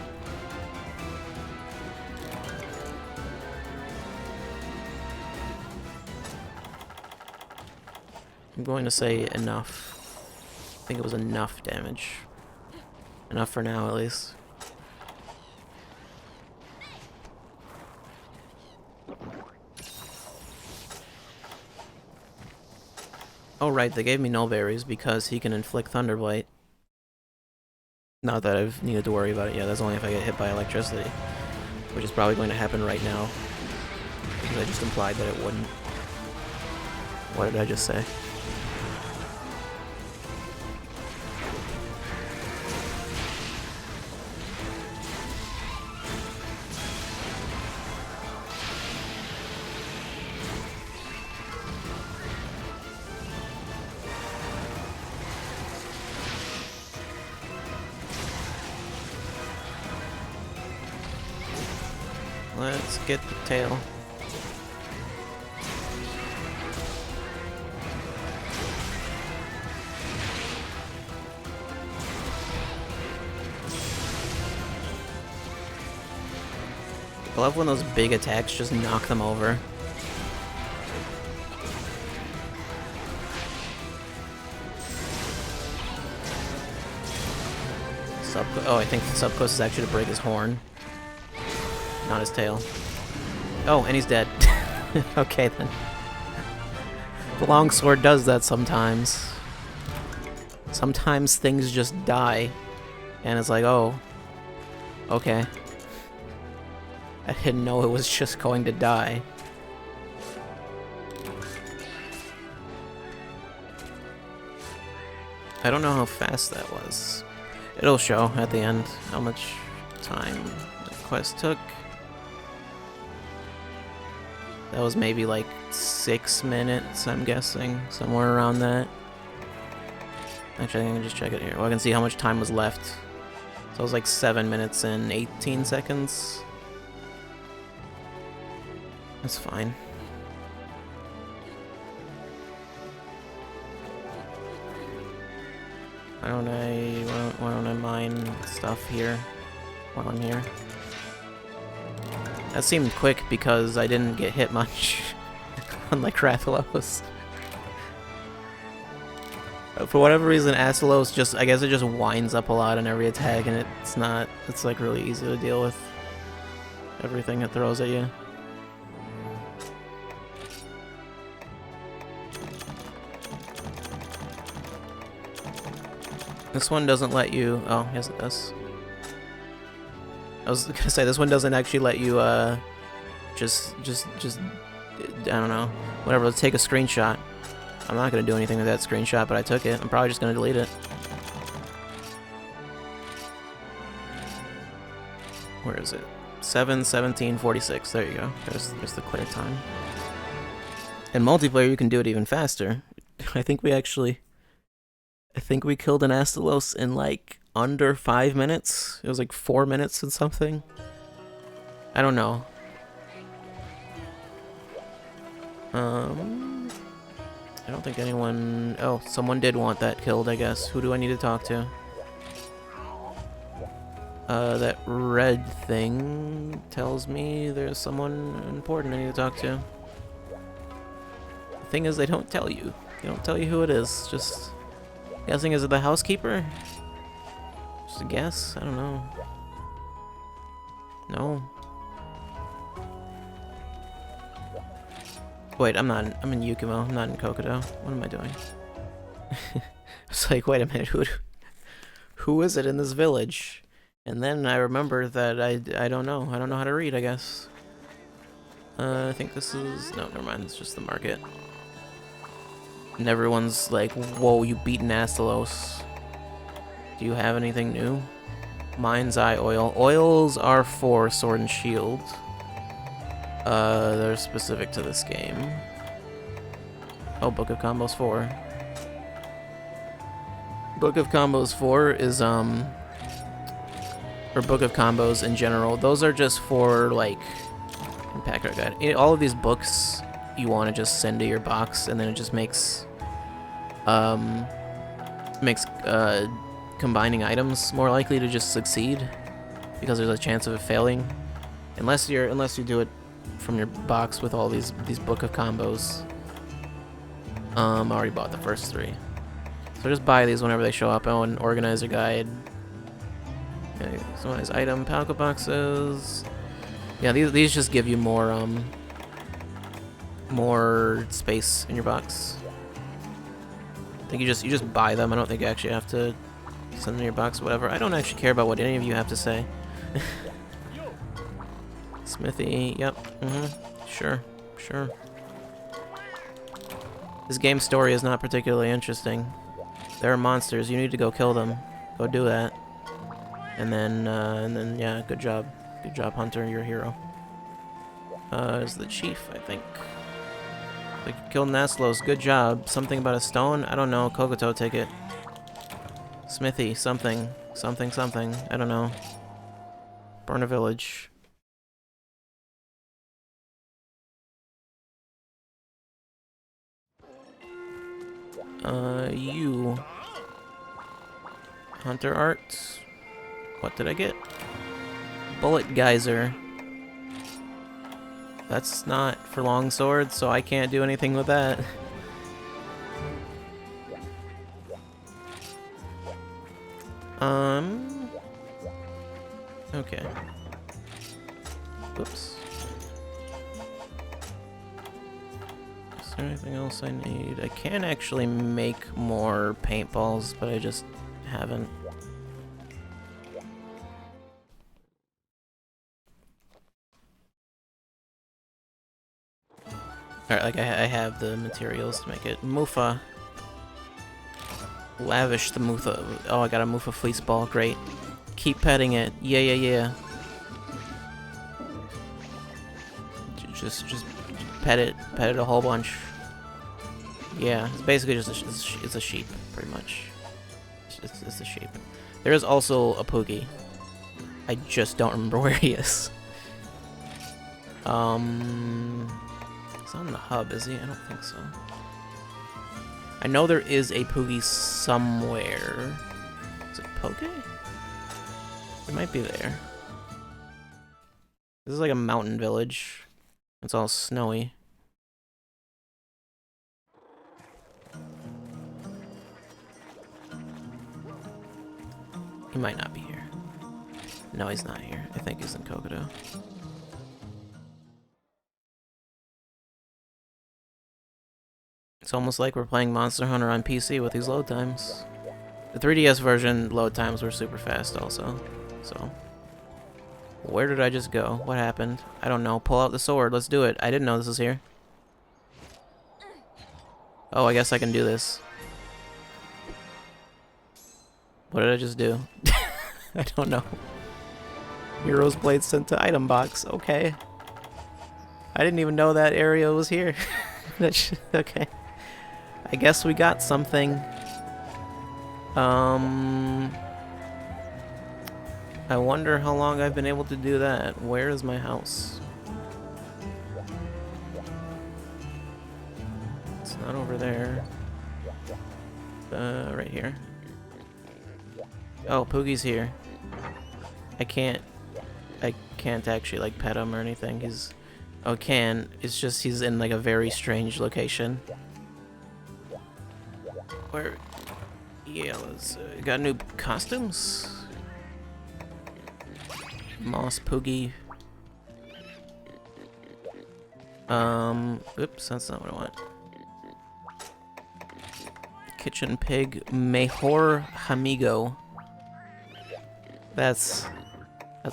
I'm going to say enough. I think it was enough damage. Enough for now, at least. Oh right, they gave me null berries because he can inflict Thunderblight. Not that I've needed to worry about it yet, that's only if I get hit by electricity. Which is probably going to happen right now. Because I just implied that it wouldn't. What did I just say? Let's get the tail. I love when those big attacks just knock them over. Oh, I think the subquest is actually to break his horn. Not his tail. Oh, and he's dead. Okay, then. The longsword does that sometimes. Sometimes things just die. And it's like, oh. Okay. I didn't know it was just going to die. I don't know how fast that was. It'll show at the end how much time the quest took. That was maybe like 6 minutes, I'm guessing. Somewhere around that. Actually, I think I can just check it here. Well, I can see how much time was left. So it was like 7 minutes and 18 seconds. That's fine. Why don't I mine stuff here while I'm here? That seemed quick because I didn't get hit much, unlike Rathalos. For whatever reason, Astalos just, I guess it just winds up a lot in every attack, and it's like really easy to deal with everything it throws at you. This one doesn't let you, oh, yes it does. I was gonna say, this one doesn't actually let you, just, I don't know, whatever, let's take a screenshot. I'm not gonna do anything with that screenshot, but I took it. I'm probably just gonna delete it. Where is it? 7:17:46, there you go. There's the clear time. In multiplayer, you can do it even faster. I think we killed an Astalos in like under 5 minutes. It was like 4 minutes and something. I don't know. I don't think anyone... Oh, someone did want that killed, I guess. Who do I need to talk to? That red thing tells me there's someone important I need to talk to. The thing is, they don't tell you. They don't tell you who it is. Just guessing, is it the housekeeper? Just a guess? I don't know. No. Wait, I'm not. I'm in Yukumo. I'm not in Kokodo. What am I doing? It's like, wait a minute. Who is it in this village? And then I remember that I don't know. I don't know how to read, I guess. I think this is... No, never mind. It's just the market. And everyone's like, whoa, you beat Nastalos. Do you have anything new? Mind's Eye Oil. Oils are for Sword and Shield. They're specific to this game. Oh, Book of Combos 4. Book of Combos 4 is, or Book of Combos in general, those are just for, like, Impact Card Guide. All of these books you want to just send to your box, and then it just makes combining items more likely to just succeed, because there's a chance of it failing. Unless you do it from your box with all these Book of Combos. I already bought the first 3. So just buy these whenever they show up. Oh, an organizer guide. Okay, so nice item Palco boxes. Yeah, these just give you more space in your box. I think you just buy them. I don't think you actually have to send them in your box or whatever. I don't actually care about what any of you have to say. Smithy, yep. Sure. This game's story is not particularly interesting. There are monsters. You need to go kill them. Go do that. And then, yeah, good job. Good job, Hunter. You're a hero. Is the chief, I think. Like, killed Nastalos. Good job. Something about a stone? I don't know. Kokoto, take it. Smithy, something. Something. I don't know. Burn a village. You. Hunter Arts. What did I get? Bullet Geyser. That's not for long swords, so I can't do anything with that. Okay. Oops. Is there anything else I need? I can actually make more paintballs, but I just haven't. Alright, like I have the materials to make it. Mufa. Lavish the Mufa. Oh, I got a Mufa fleece ball. Great. Keep petting it. Yeah. Just pet it. Pet it a whole bunch. Yeah, it's basically just it's a sheep, pretty much. It's a sheep. There is also a Poogie. I just don't remember where he is. He's not in the hub, is he? I don't think so. I know there is a Poogie somewhere. Is it Poke? It might be there. This is like a mountain village. It's all snowy. He might not be here. No, he's not here. I think he's in Kokodo. It's almost like we're playing Monster Hunter on PC with these load times. The 3DS version load times were super fast also. So, where did I just go? What happened? I don't know. Pull out the sword. Let's do it. I didn't know this was here. Oh, I guess I can do this. What did I just do? I don't know. Hero's Blade sent to item box. Okay. I didn't even know that area was here. Okay. I guess we got something. I wonder how long I've been able to do that. Where is my house? It's not over there. Right here. Oh, Poogie's here. I can't actually like pet him or anything. He's... Oh, can. It's just he's in like a very strange location. Where? Yeah, let's. Got new costumes. Moss Poogie. Oops, that's not what I want. Kitchen Pig, Mejor Amigo. That's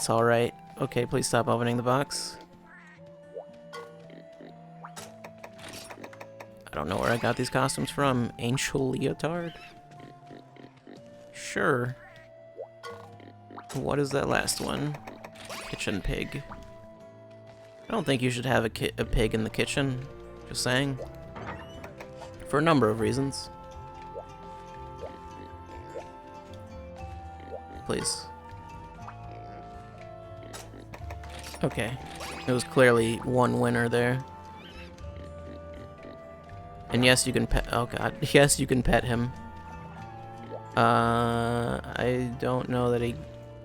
alright. Okay, please stop opening the box. I don't know where I got these costumes from. Angel Leotard? Sure. What is that last one? Kitchen Pig. I don't think you should have a pig in the kitchen. Just saying. For a number of reasons. Please. Okay. It was clearly one winner there. And yes, you can pet. Oh god. Yes, you can pet him. I don't know that he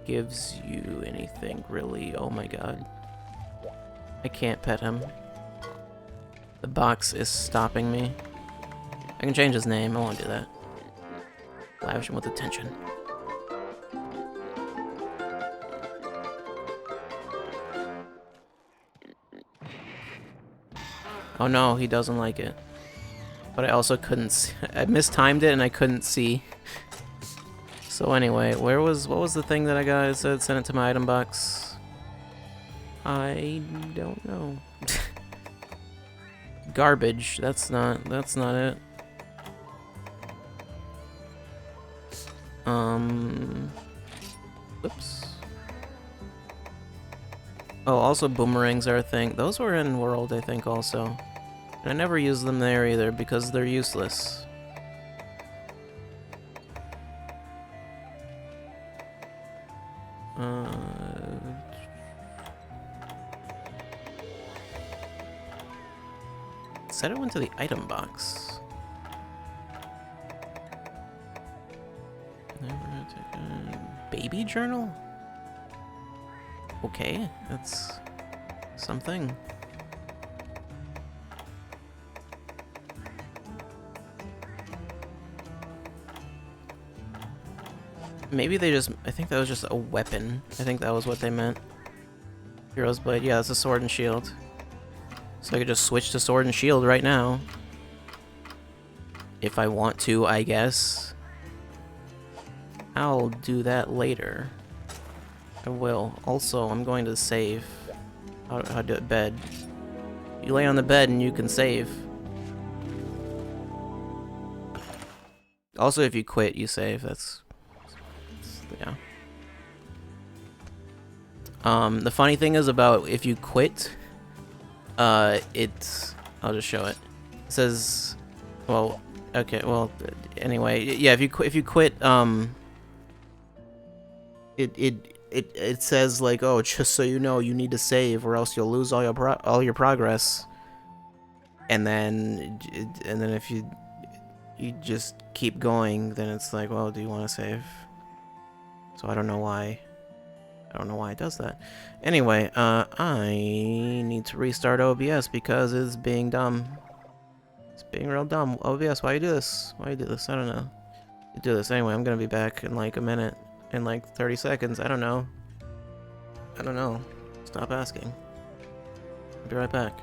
gives you anything really. Oh my god. I can't pet him. The box is stopping me. I can change his name. I won't do that. Lavish him with attention. Oh no, he doesn't like it. But I also couldn't see. I mistimed it and I couldn't see. So anyway, what was the thing that I got? It said send it to my item box. I don't know. Garbage. That's not it. Whoops. Oh, also boomerangs are a thing. Those were in World, I think, also. And I never use them there either because they're useless. Said it went to the item box. Baby journal? Okay, that's something. Maybe they just, I think that was just a weapon. I think that was what they meant. Hero's Blade, yeah, it's a sword and shield. So I could just switch to sword and shield right now. If I want to, I guess. I'll do that later. I will. Also, I'm going to save. How do I do it? Bed. You lay on the bed and you can save. Also, if you quit, you save. That's yeah. The funny thing is about if you quit, it's, I'll just show it. It says, well, okay, well, anyway, yeah, if you quit, it says like, oh, just so you know, you need to save or else you'll lose all your progress. And then if you just keep going, then it's like, well, do you want to save? So I don't know why. I don't know why it does that. Anyway, I need to restart OBS because it's being dumb. It's being real dumb. OBS, why you do this? Why you do this? I don't know. You do this anyway. I'm gonna be back in like a minute, in like 30 seconds. I don't know. I don't know. Stop asking. I'll be right back.